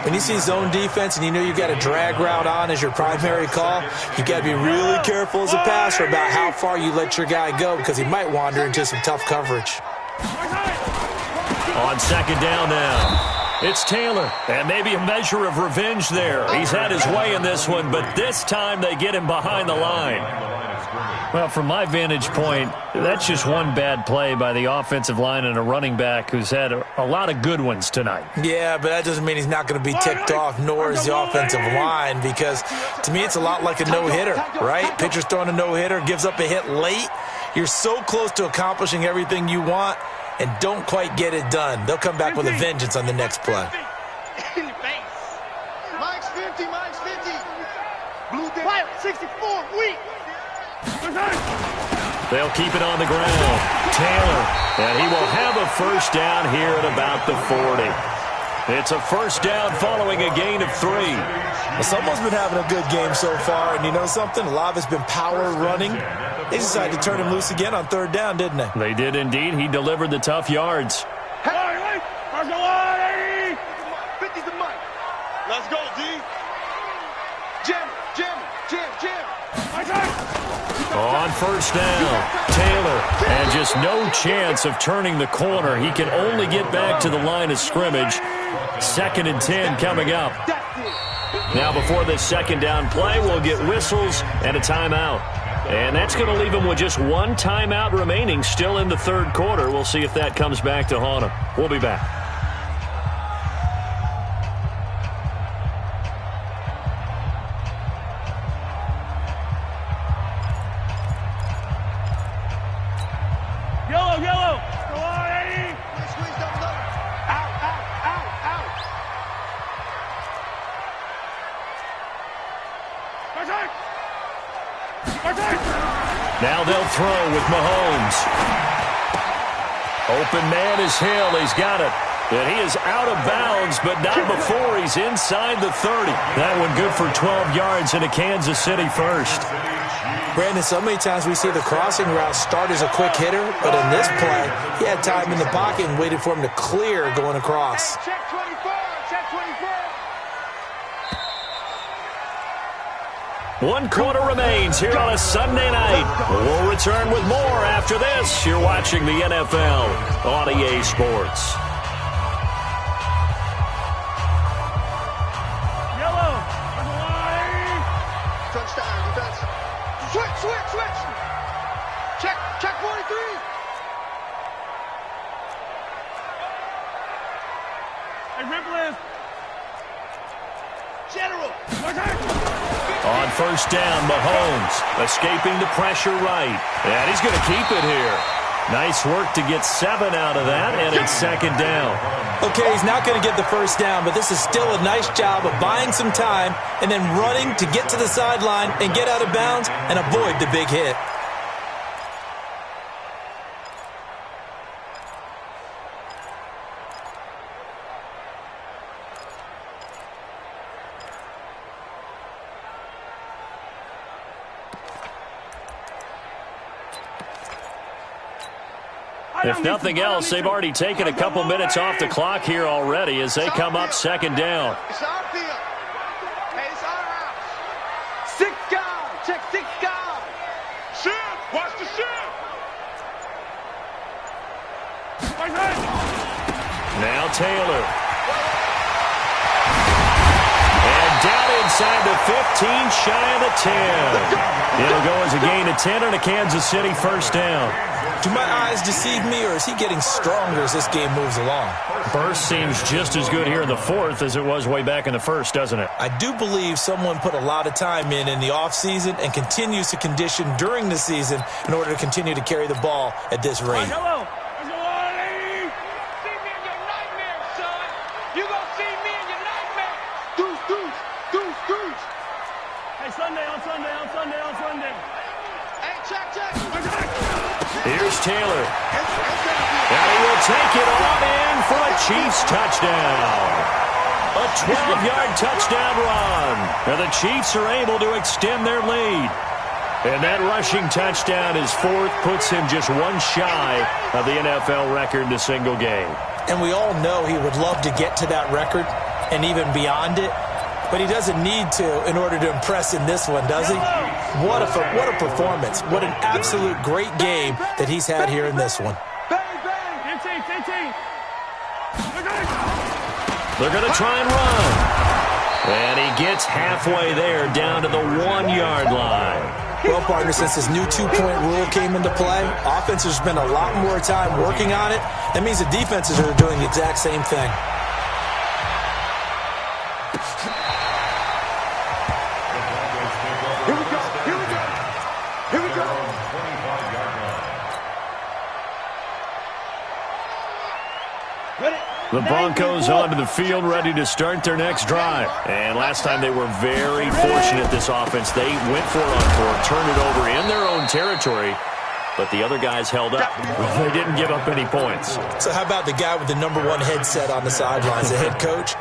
Speaker 4: When you see zone defense and you know you've got a drag route on as your primary call, you got to be really careful as a passer about how far you let your guy go because he might wander into some tough coverage.
Speaker 1: On 2nd down now. It's Taylor, and maybe a measure of revenge there. He's had his way in this one, but this time they get him behind the line. Well, from my vantage point, that's just one bad play by the offensive line and a running back who's had a lot of good ones tonight.
Speaker 4: Yeah, but that doesn't mean he's not going to be ticked off, nor is the offensive line, because to me it's a lot like a no-hitter, right? Pitcher's throwing a no-hitter, gives up a hit late. You're so close to accomplishing everything you want and don't quite get it done. They'll come back with a vengeance on the next play.
Speaker 2: In the face. Mike's 50, Mike's 50. Blue White, 64, weak.
Speaker 1: They'll keep it on the ground. Taylor, and he will have a first down here at about the 40. It's a first down following a gain of 3.
Speaker 4: Well, someone's been having a good game so far, and you know something? A lot of it's been power running. They decided to turn him loose again on 3rd down, didn't they?
Speaker 1: They did indeed. He delivered the tough yards.
Speaker 2: Hey, 50's the mic. Let's go, D. Jim.
Speaker 1: On first down, Taylor, and just no chance of turning the corner. He can only get back to the line of scrimmage. 2nd and 10 coming up. Now before this 2nd down play, we'll get whistles and a timeout. And that's going to leave him with just one timeout remaining still in the 3rd quarter. We'll see if that comes back to haunt him. We'll be back.
Speaker 5: Yellow.
Speaker 2: Go on, Eddie. Squeeze double. Out.
Speaker 1: Now they'll throw with Mahomes. Open man is Hill. He's got it. And he is out of bounds, but not before he's inside the 30. That one good for 12 yards into Kansas City first.
Speaker 4: Brandon, so many times we see the crossing route start as a quick hitter, but in this play, he had time in the pocket and waited for him to clear going across.
Speaker 2: Check 24.
Speaker 1: 1 quarter remains here on a Sunday night. We'll return with more after this. You're watching the NFL on EA Sports.
Speaker 5: Yellow.
Speaker 2: Touchdown, defense. Switch. Check 43.
Speaker 5: Hey, Ripley.
Speaker 2: General.
Speaker 1: On first down, Mahomes escaping the pressure right. And he's going to keep it here. Nice work to get 7 out of that, and it's 2nd down.
Speaker 4: Okay, he's not going to get the first down, but this is still a nice job of buying some time and then running to get to the sideline and get out of bounds and avoid the big hit.
Speaker 1: If nothing else, they've already taken a couple minutes off the clock here already as they come up second down.
Speaker 2: It's our field. Hey, it's our house.
Speaker 5: 6 guard. Check 6 guard.
Speaker 2: Shift. Watch the shift.
Speaker 1: Now Taylor. And down inside the 15, shy of the 10. It'll go as a gain of 10 and a Kansas City first down.
Speaker 4: Do my eyes deceive me, or is he getting stronger as this game moves along?
Speaker 1: Burst seems just as good here in the fourth as it was way back in the first, doesn't it?
Speaker 4: I do believe someone put a lot of time in the offseason and continues to condition during the season in order to continue to carry the ball at this rate.
Speaker 5: Hello.
Speaker 1: Here's Taylor. And he will take it on in for a Chiefs touchdown. A 12-yard touchdown run. And the Chiefs are able to extend their lead. And that rushing touchdown, his fourth, puts him just one shy of the NFL record in a single game.
Speaker 4: And we all know he would love to get to that record and even beyond it. But he doesn't need to in order to impress in this one, does he? What a performance. What an absolute great game that he's had here in this one.
Speaker 1: They're going to try and run. And he gets halfway there down to the 1-yard line.
Speaker 4: Well, partner, since this new two-point rule came into play, offenses spend a lot more time working on it. That means the defenses are doing the exact same thing.
Speaker 1: The Broncos onto the field ready to start their next drive. And last time they were very fortunate, this offense. They went for it on fourth, turned it over in their own territory, but the other guys held up. They didn't give up any points.
Speaker 4: So how about the guy with the number 1 headset on the sidelines, the head coach?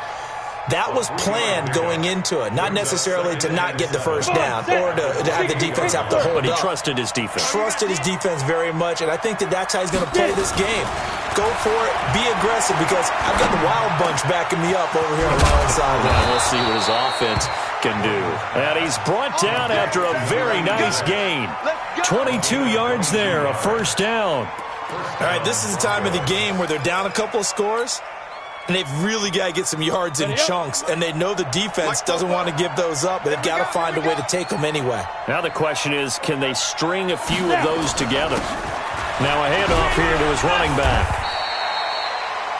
Speaker 4: That was planned going into it, not necessarily to not get the first down or to have the defense have to hold up.
Speaker 1: But he trusted his defense.
Speaker 4: Trusted his defense very much, and I think that's how he's going to play this game. Go for it, be aggressive, because I've got the wild bunch backing me up over here on my own sideline.
Speaker 1: We'll see what his offense can do. And he's brought down after a very nice gain. 22 yards there, a first down.
Speaker 4: All right, this is the time of the game where they're down a couple of scores, and they've really got to get some yards in chunks, and they know the defense doesn't want to give those up, but they've got to find a way to take them anyway.
Speaker 1: Now the question is, can they string a few of those together? Now a handoff here to his running back.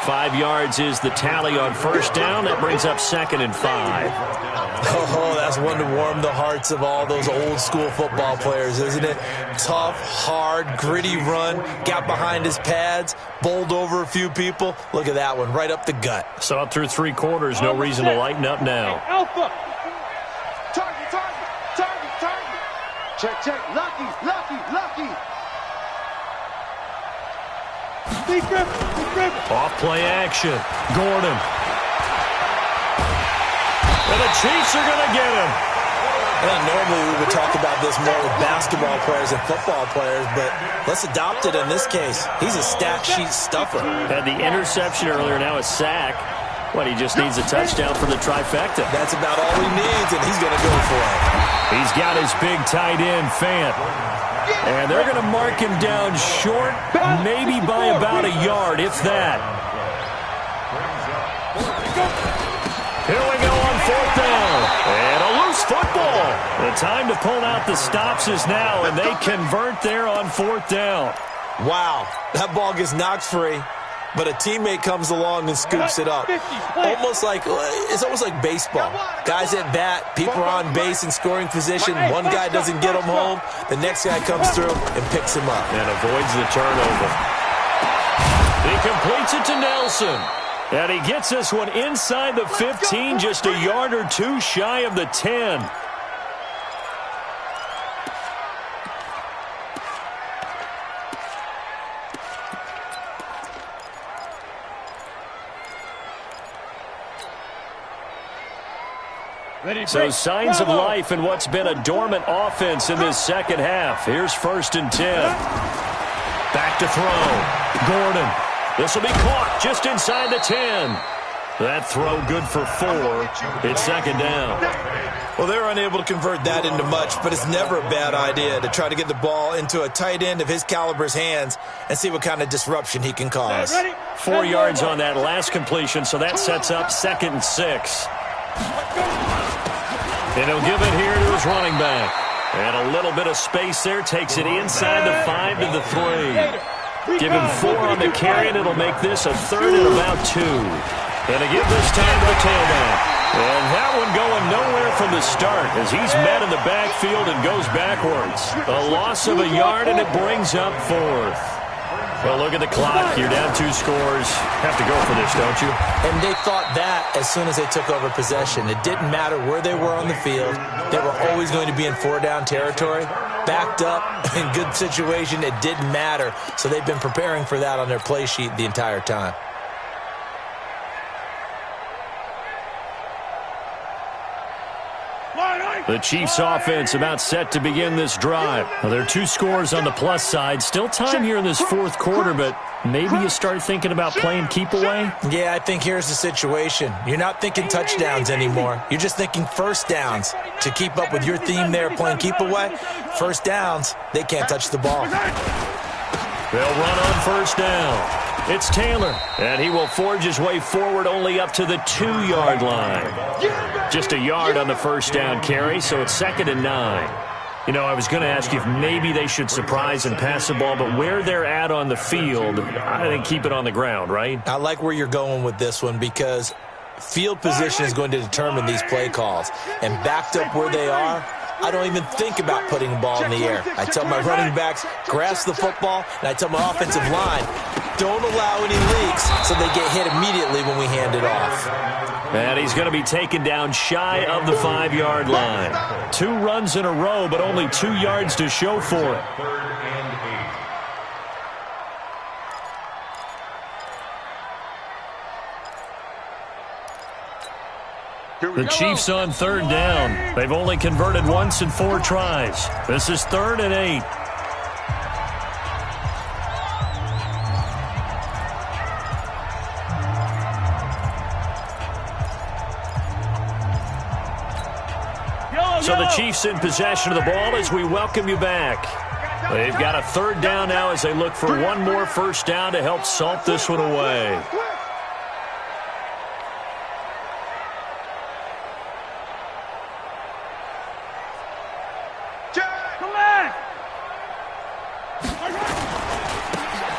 Speaker 1: 5 yards is the tally on first down. That brings up 2nd and 5.
Speaker 4: Oh, that's one to warm the hearts of all those old-school football players, isn't it? Tough, hard, gritty run, got behind his pads, bowled over a few people. Look at that one, right up the gut.
Speaker 1: Saw it through 3 quarters. No reason to lighten up now.
Speaker 5: Alpha.
Speaker 2: Target. Check. Lucky.
Speaker 5: Deep grip.
Speaker 1: Off play action. Gordon. And the Chiefs are going to get him.
Speaker 4: Well, normally we would talk about this more with basketball players and football players, but let's adopt it in this case. He's a stat sheet stuffer.
Speaker 1: Had the interception earlier, now a sack. What, he just needs a touchdown for the trifecta.
Speaker 4: That's about all he needs, and he's going to go for it.
Speaker 1: He's got his big tight end, Fant. And they're going to mark him down short, maybe by about a yard, if that. Here we go on 4th down. And a loose football. The time to pull out the stops is now, and they convert there on 4th down.
Speaker 4: Wow, that ball gets knocked free, but a teammate comes along and scoops it up. It's almost like baseball. Guys at bat, people are on base in scoring position. One guy doesn't get him home. The next guy comes through and picks him up.
Speaker 1: And avoids the turnover. He completes it to Nelson. And he gets this one inside the 15, just a yard or two shy of the 10. So signs of life in what's been a dormant offense in this second half. Here's 1st and 10. Back to throw. Gordon. This will be caught just inside the 10. That throw good for 4. It's second down.
Speaker 4: Well, they're unable to convert that into much, but it's never a bad idea to try to get the ball into a tight end of his caliber's hands and see what kind of disruption he can cause.
Speaker 1: 4 yards on that last completion, so that sets up 2nd and 6. And he'll give it here to his running back. And a little bit of space there, takes it inside the 5 to the 3. Give him 4 on the carry, and it'll make this a 3rd and about 2. And to give this time to the tailback. And that one going nowhere from the start as he's met in the backfield and goes backwards. A loss of a yard, and it brings up 4th. Well, look at the clock. You're down 2 scores. Have to go for this, don't you?
Speaker 4: And they thought that as soon as they took over possession. It didn't matter where they were on the field. They were always going to be in 4-down territory. Backed up, in good situation, it didn't matter. So they've been preparing for that on their play sheet the entire time.
Speaker 1: The Chiefs offense about set to begin this drive. Well, there are 2 scores on the plus side. Still time here in this 4th quarter, but maybe you start thinking about playing keep away?
Speaker 4: Yeah, I think here's the situation. You're not thinking touchdowns anymore. You're just thinking first downs. To keep up with your theme there, playing keep away, first downs, they can't touch the ball.
Speaker 1: They'll run on first down. It's Taylor, and he will forge his way forward only up to the 2-yard line. Just a yard on the first down carry, so it's 2nd and 9. You know, I was going to ask you if maybe they should surprise and pass the ball, but where they're at on the field, I think keep it on the ground, right?
Speaker 4: I like where you're going with this one because field position is going to determine these play calls. And backed up where they are, I don't even think about putting the ball in the air. I tell my running backs, grasp the football, and I tell my offensive line, don't allow any leaks so they get hit immediately when we hand it off.
Speaker 1: And he's going to be taken down shy of the 5-yard line. 2 runs in a row, but only 2 yards to show for it.
Speaker 3: 3rd and 8.
Speaker 1: The Chiefs on 3rd down. They've only converted once in 4 tries. This is 3rd and 8. So the Chiefs in possession of the ball as we welcome you back. They've got a 3rd down now as they look for one more first down to help salt this one away.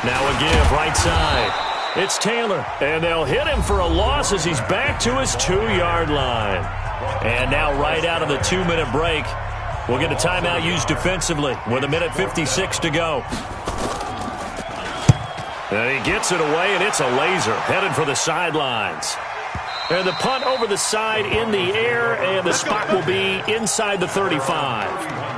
Speaker 1: Now a give right side. It's Taylor, and they'll hit him for a loss as he's back to his 2-yard line. And now right out of the 2-minute break, we'll get a timeout used defensively with 1:56 to go. And he gets it away, and it's a laser headed for the sidelines. And the punt over the side in the air, and the spot will be inside the 35.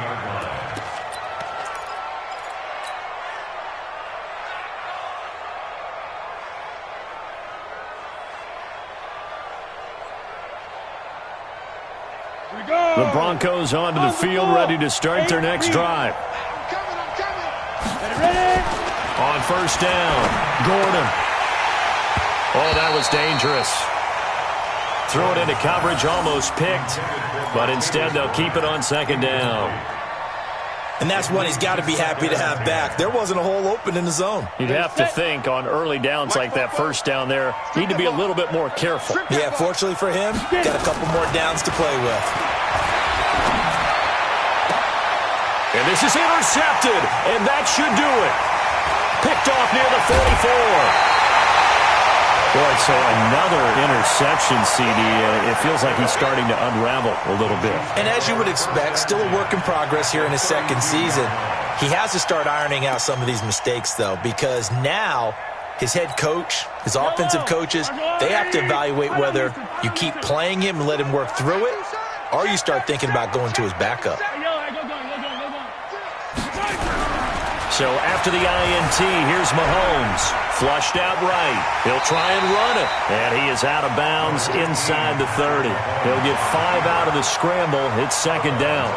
Speaker 1: The Broncos onto the field, ready to start their next drive. On first down, Gordon. Oh, that was dangerous. Threw it into coverage, almost picked, but instead they'll keep it on 2nd down.
Speaker 4: And that's one he's got to be happy to have back. There wasn't a hole open in the zone.
Speaker 1: You'd have to think on early downs like that first down there, need to be a little bit more careful.
Speaker 4: Yeah, fortunately for him, got a couple more downs to play with.
Speaker 1: And this is intercepted, and that should do it. Picked off near the 44. Boy, so another interception, CD. It feels like he's starting to unravel a little bit.
Speaker 4: And as you would expect, still a work in progress here in his 2nd season. He has to start ironing out some of these mistakes, though, because now his head coach, his offensive coaches, they have to evaluate whether you keep playing him and let him work through it, or you start thinking about going to his backup.
Speaker 1: So after the INT, here's Mahomes. Flushed out right. He'll try and run it. And he is out of bounds inside the 30. He'll get 5 out of the scramble. It's 2nd down.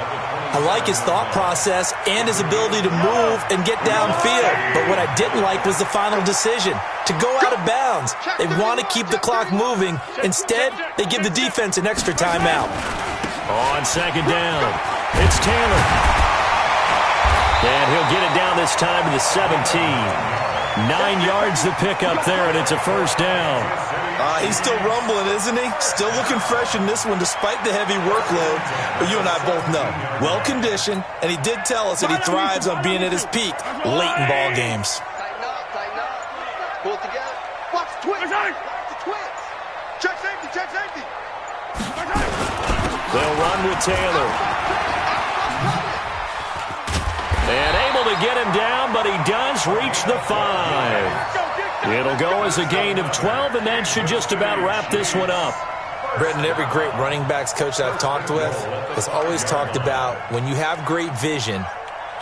Speaker 4: I like his thought process and his ability to move and get downfield. But what I didn't like was the final decision, to go out of bounds. They want to keep the clock moving. Instead, they give the defense an extra timeout.
Speaker 1: On second down, it's Taylor. And he'll get it down this time to the 17. 9 yards to pick up there, and it's a first down.
Speaker 4: He's still rumbling, isn't he? Still looking fresh in this one despite the heavy workload. But you and I both know, well-conditioned, and he did tell us that he thrives on being at his peak late in ball games.
Speaker 2: Tighten up. Pull it together. Watch the twist. Watch the twist. Check safety.
Speaker 1: They'll run with Taylor. And able to get him down, but he does reach the 5. It'll go as a gain of 12, and that should just about wrap this one up.
Speaker 4: Brendan, every great running backs coach that I've talked with has always talked about when you have great vision,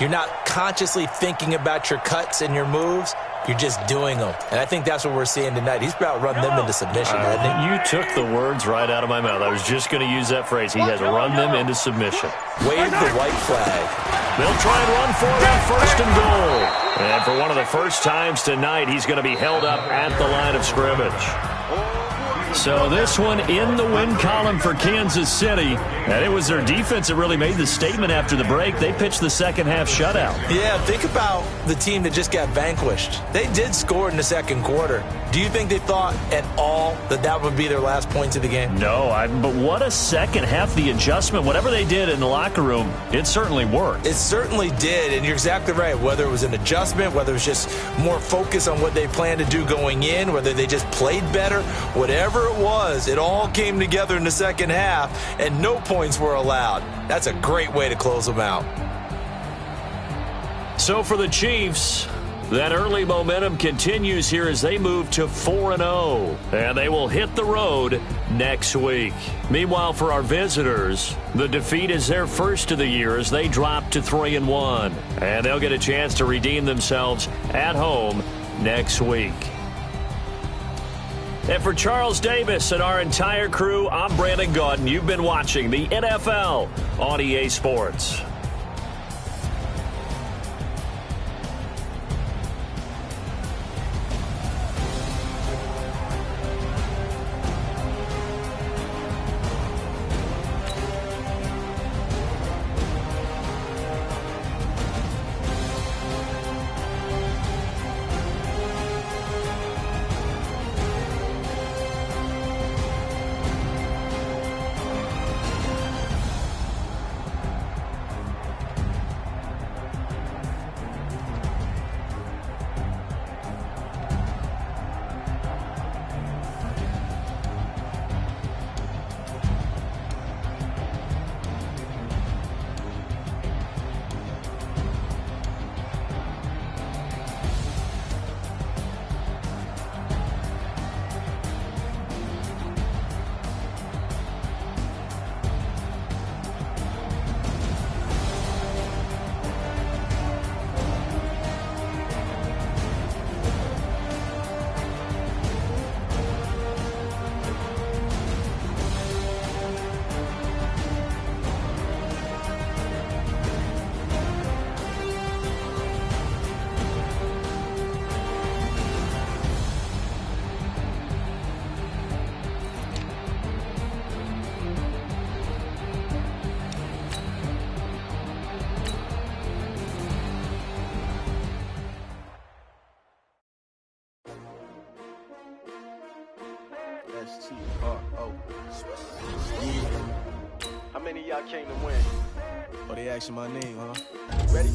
Speaker 4: you're not consciously thinking about your cuts and your moves. You're just doing them. And I think that's what we're seeing tonight. He's about run them into submission, hasn't he?
Speaker 1: You took the words right out of my mouth. I was just going to use that phrase. He has run them into submission.
Speaker 4: Wave the white flag.
Speaker 1: They'll try and run for it on 1st and goal. And for one of the first times tonight, he's going to be held up at the line of scrimmage. So this one in the win column for Kansas City. And it was their defense that really made the statement after the break. They pitched the second half shutout.
Speaker 4: Yeah, think about the team that just got vanquished. They did score in the second quarter. Do you think they thought at all that that would be their last points of the game?
Speaker 1: No, but what a second half. The adjustment, whatever they did in the locker room, it certainly worked.
Speaker 4: It certainly did, and you're exactly right. Whether it was an adjustment, whether it was just more focus on what they planned to do going in, whether they just played better, whatever it was, it all came together in the second half, and no points were allowed. That's a great way to close them out.
Speaker 1: So for the Chiefs, that early momentum continues here as they move to 4-0, and they will hit the road next week. Meanwhile, for our visitors, the defeat is their first of the year as they drop to 3-1, and they'll get a chance to redeem themselves at home next week. And for Charles Davis and our entire crew, I'm Brandon Gaudin. You've been watching the NFL on EA Sports.
Speaker 6: S-T-R-O. Yeah. How many of y'all came to win? Oh, they asking my name, huh? Ready?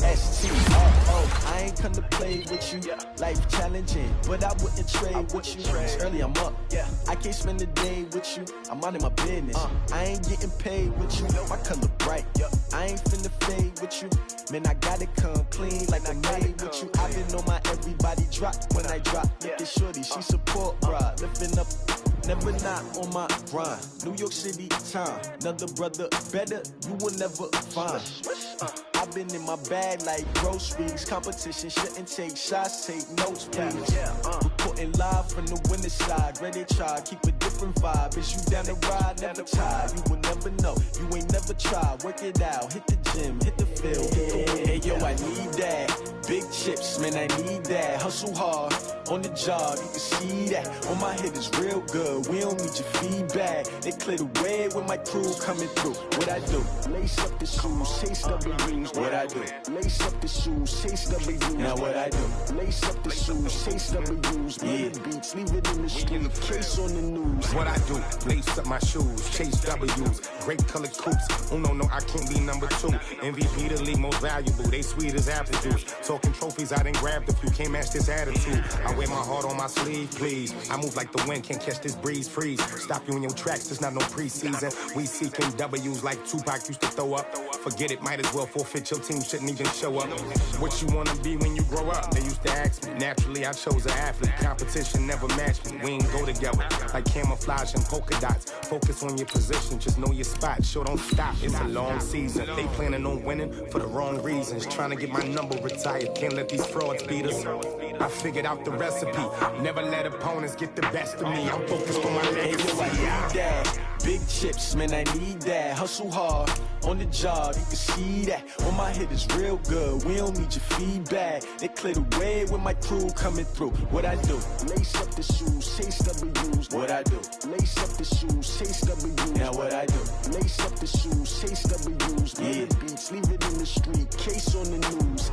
Speaker 6: S-T-R-O. I ain't come to play with you. Life challenging, but I wouldn't trade with you. It's early, I'm up. I can't spend the day with you. I'm minding my business. I ain't getting paid with you. My color bright. I ain't finna fade with you. Man, I gotta come clean like I'm made with you. I've been on my everybody drop when I drop. Look at shorty, she support, bruh. Lifting up, never not on my grind. New York City time, another brother better, you will never find. I've been in my bag like groceries. Competition shouldn't take shots, take notes, please. Reporting live from the winning side. Ready to try, keep a different vibe. Is you down the ride, never tired. You will never know, you ain't never never try, work it out, hit the gym, hit the field, hit the wind. Hey yo, I need that. Big chips, man, I need that. Hustle hard, on the job, you can see that. On my head is real good, we don't need your feedback. They clear the way with my crew coming through. What I do? Lace up the shoes, chase W's. What I do? Lace up the shoes, chase W's. Now what I do? Lace up the shoes, chase W's. Yeah, beats, leave it in the street, case on the news.
Speaker 7: What I do? Lace up my shoes, chase W's. Great colored coops. Oh no, I can't be number 2. MVP the league most valuable. They sweet as apple juice. Talking trophies, I done grabbed a few. Can't match this attitude. I wear my heart on my sleeve, please. I move like the wind, can't catch this breeze. Freeze. Stop you in your tracks. There's not no preseason. We seeking W's like Tupac used to throw up. Forget it, might as well forfeit. Your team shouldn't even show up. What you wanna be when you grow up? They used to ask me. Naturally, I chose an athlete. Competition never matched me. We ain't go together like camouflage and polka dots. Focus on your position, just know your spot. Sure, don't stop. It's a long season. They planning on winning for the wrong reasons. Trying to get my number retired. Can't let these frauds beat us. I figured out the recipe. Never let opponents get the best of me. I'm focused on my legacy.
Speaker 6: I need that. Big chips, man, I need that. Hustle hard, on the job, you can see that. On my head is real good, we don't need your feedback. They clear the way with my crew coming through. What I do? Lace up the shoes, chase W's. What I do? Lace up the shoes, chase W's. Now what I do? Lace up the shoes, chase W's. Yeah, beats, leave it in the street, case on the news.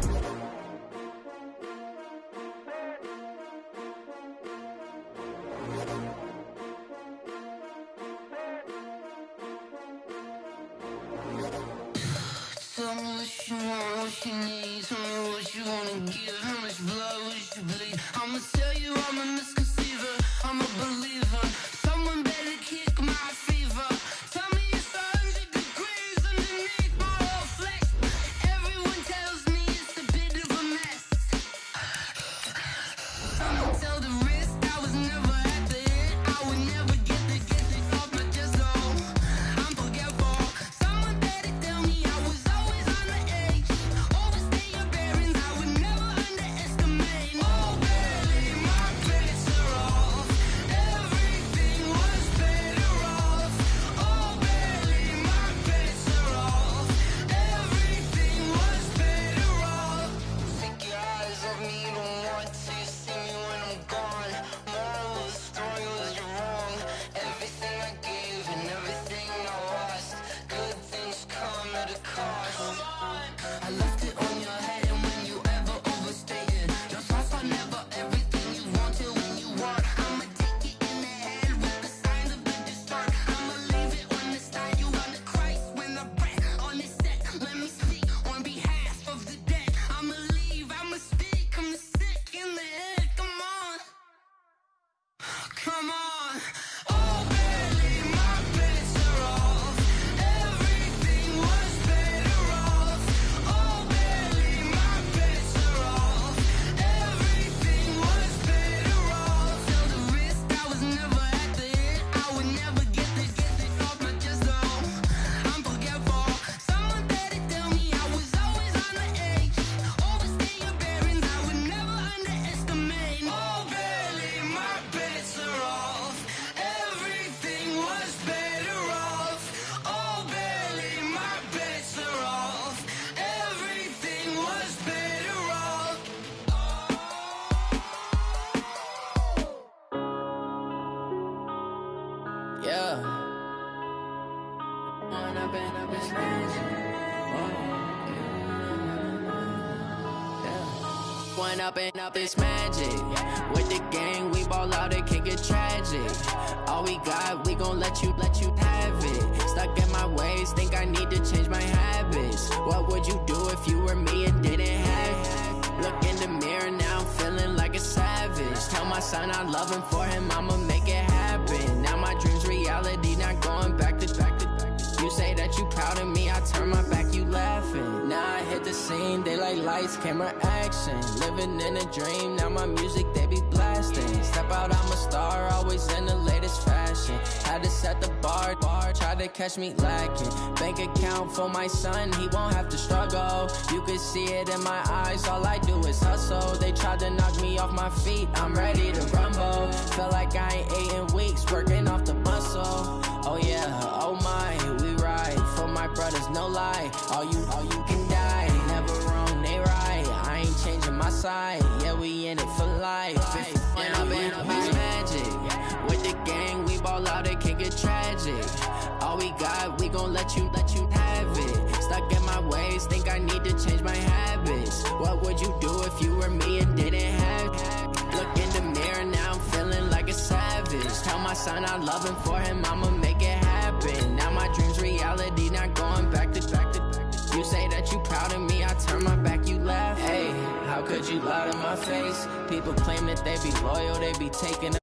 Speaker 8: Tell me what you want, what you need. Tell me what you wanna give. How much blood would you bleed? I'ma tell you I'm a misconceiver, I'm a believer. Someone better kick my fever. Tell me it's 100 degrees underneath my whole flesh. Everyone tells me it's a bit of a mess. I'ma tell the risk I was never at the end. I would never get the off my chest, though. I'm forgetful. Someone better tell me I was always on the edge. Overstay your bearings, I would never underestimate. Oh, barely, my credits are off. Everything was better off. Oh, barely, my credits are off. Everything was better off. Take your eyes off me, you don't want to see me when I'm gone. Moral of the story was you're wrong. Everything I gave and everything I lost. Good things come at a cost. I left it on your head, and when you ever overstay it, your thoughts are never everything you wanted when you want. I'ma take it in the head with the signs of the distort. I'ma leave it on the side. You on the Christ when I breath on this set. Let me speak on behalf of the dead. I'ma leave, I'ma speak. I'm the sick in the head. Come on, come on. Oh, barely, my credits are off. Everything was better off. Oh, barely, my credits are off. Everything was better off. Tell the risk I was never at the end. I would never get this off my chest, though. I'm forgetful. Someone better tell me I was always on the edge. Overstay your bearings, I would never underestimate. Oh, barely, my credits are off. Everything was better off. Oh, barely, my credits are off. Everything was better off. Yeah. When I've been up this When up this magic. With the gang, we ball out, it can get tragic. All we got, we gon' let you have it. Stuck in my ways, think I need to change my habits. What would you do if you were me and didn't have it? Look in the mirror, now I'm feeling like a savage. Tell my son I love him, for him I'ma make it happen. Now my dream's reality, not going back to. You say that you proud of me, I turn my back, you laughing. Now I hit the scene, they like lights, camera, action. Living in a dream, now my music, they be blasting. Step out, I'm a star, always in the latest fashion. Had to set the bar, try to catch me lacking. Bank account for my son, he won't have to struggle. You can see it in my eyes, all I do is hustle. They tried to knock me off my feet, I'm ready to rumble. Feel like I ain't ate in weeks, working off the muscle. Oh yeah, oh my, we ride for my brother no lie. All you can die. Never wrong, they right. I ain't changing my side. Yeah, we in it for life. And I've been magic. With the gang, we ball out, it can get tragic. All we got, we gon' let you have it. Stuck in my ways, think I need to change my habits. What would you do if you were me and didn't have it? Look in the mirror, now I'm feeling like a savage. Tell my son I love him, for him I'ma make it happen. Now my dream's reality, not going back to. You say that you proud of me, I turn my back, you laugh. Hey, how could you lie to my face? People claim that they be loyal, they be taking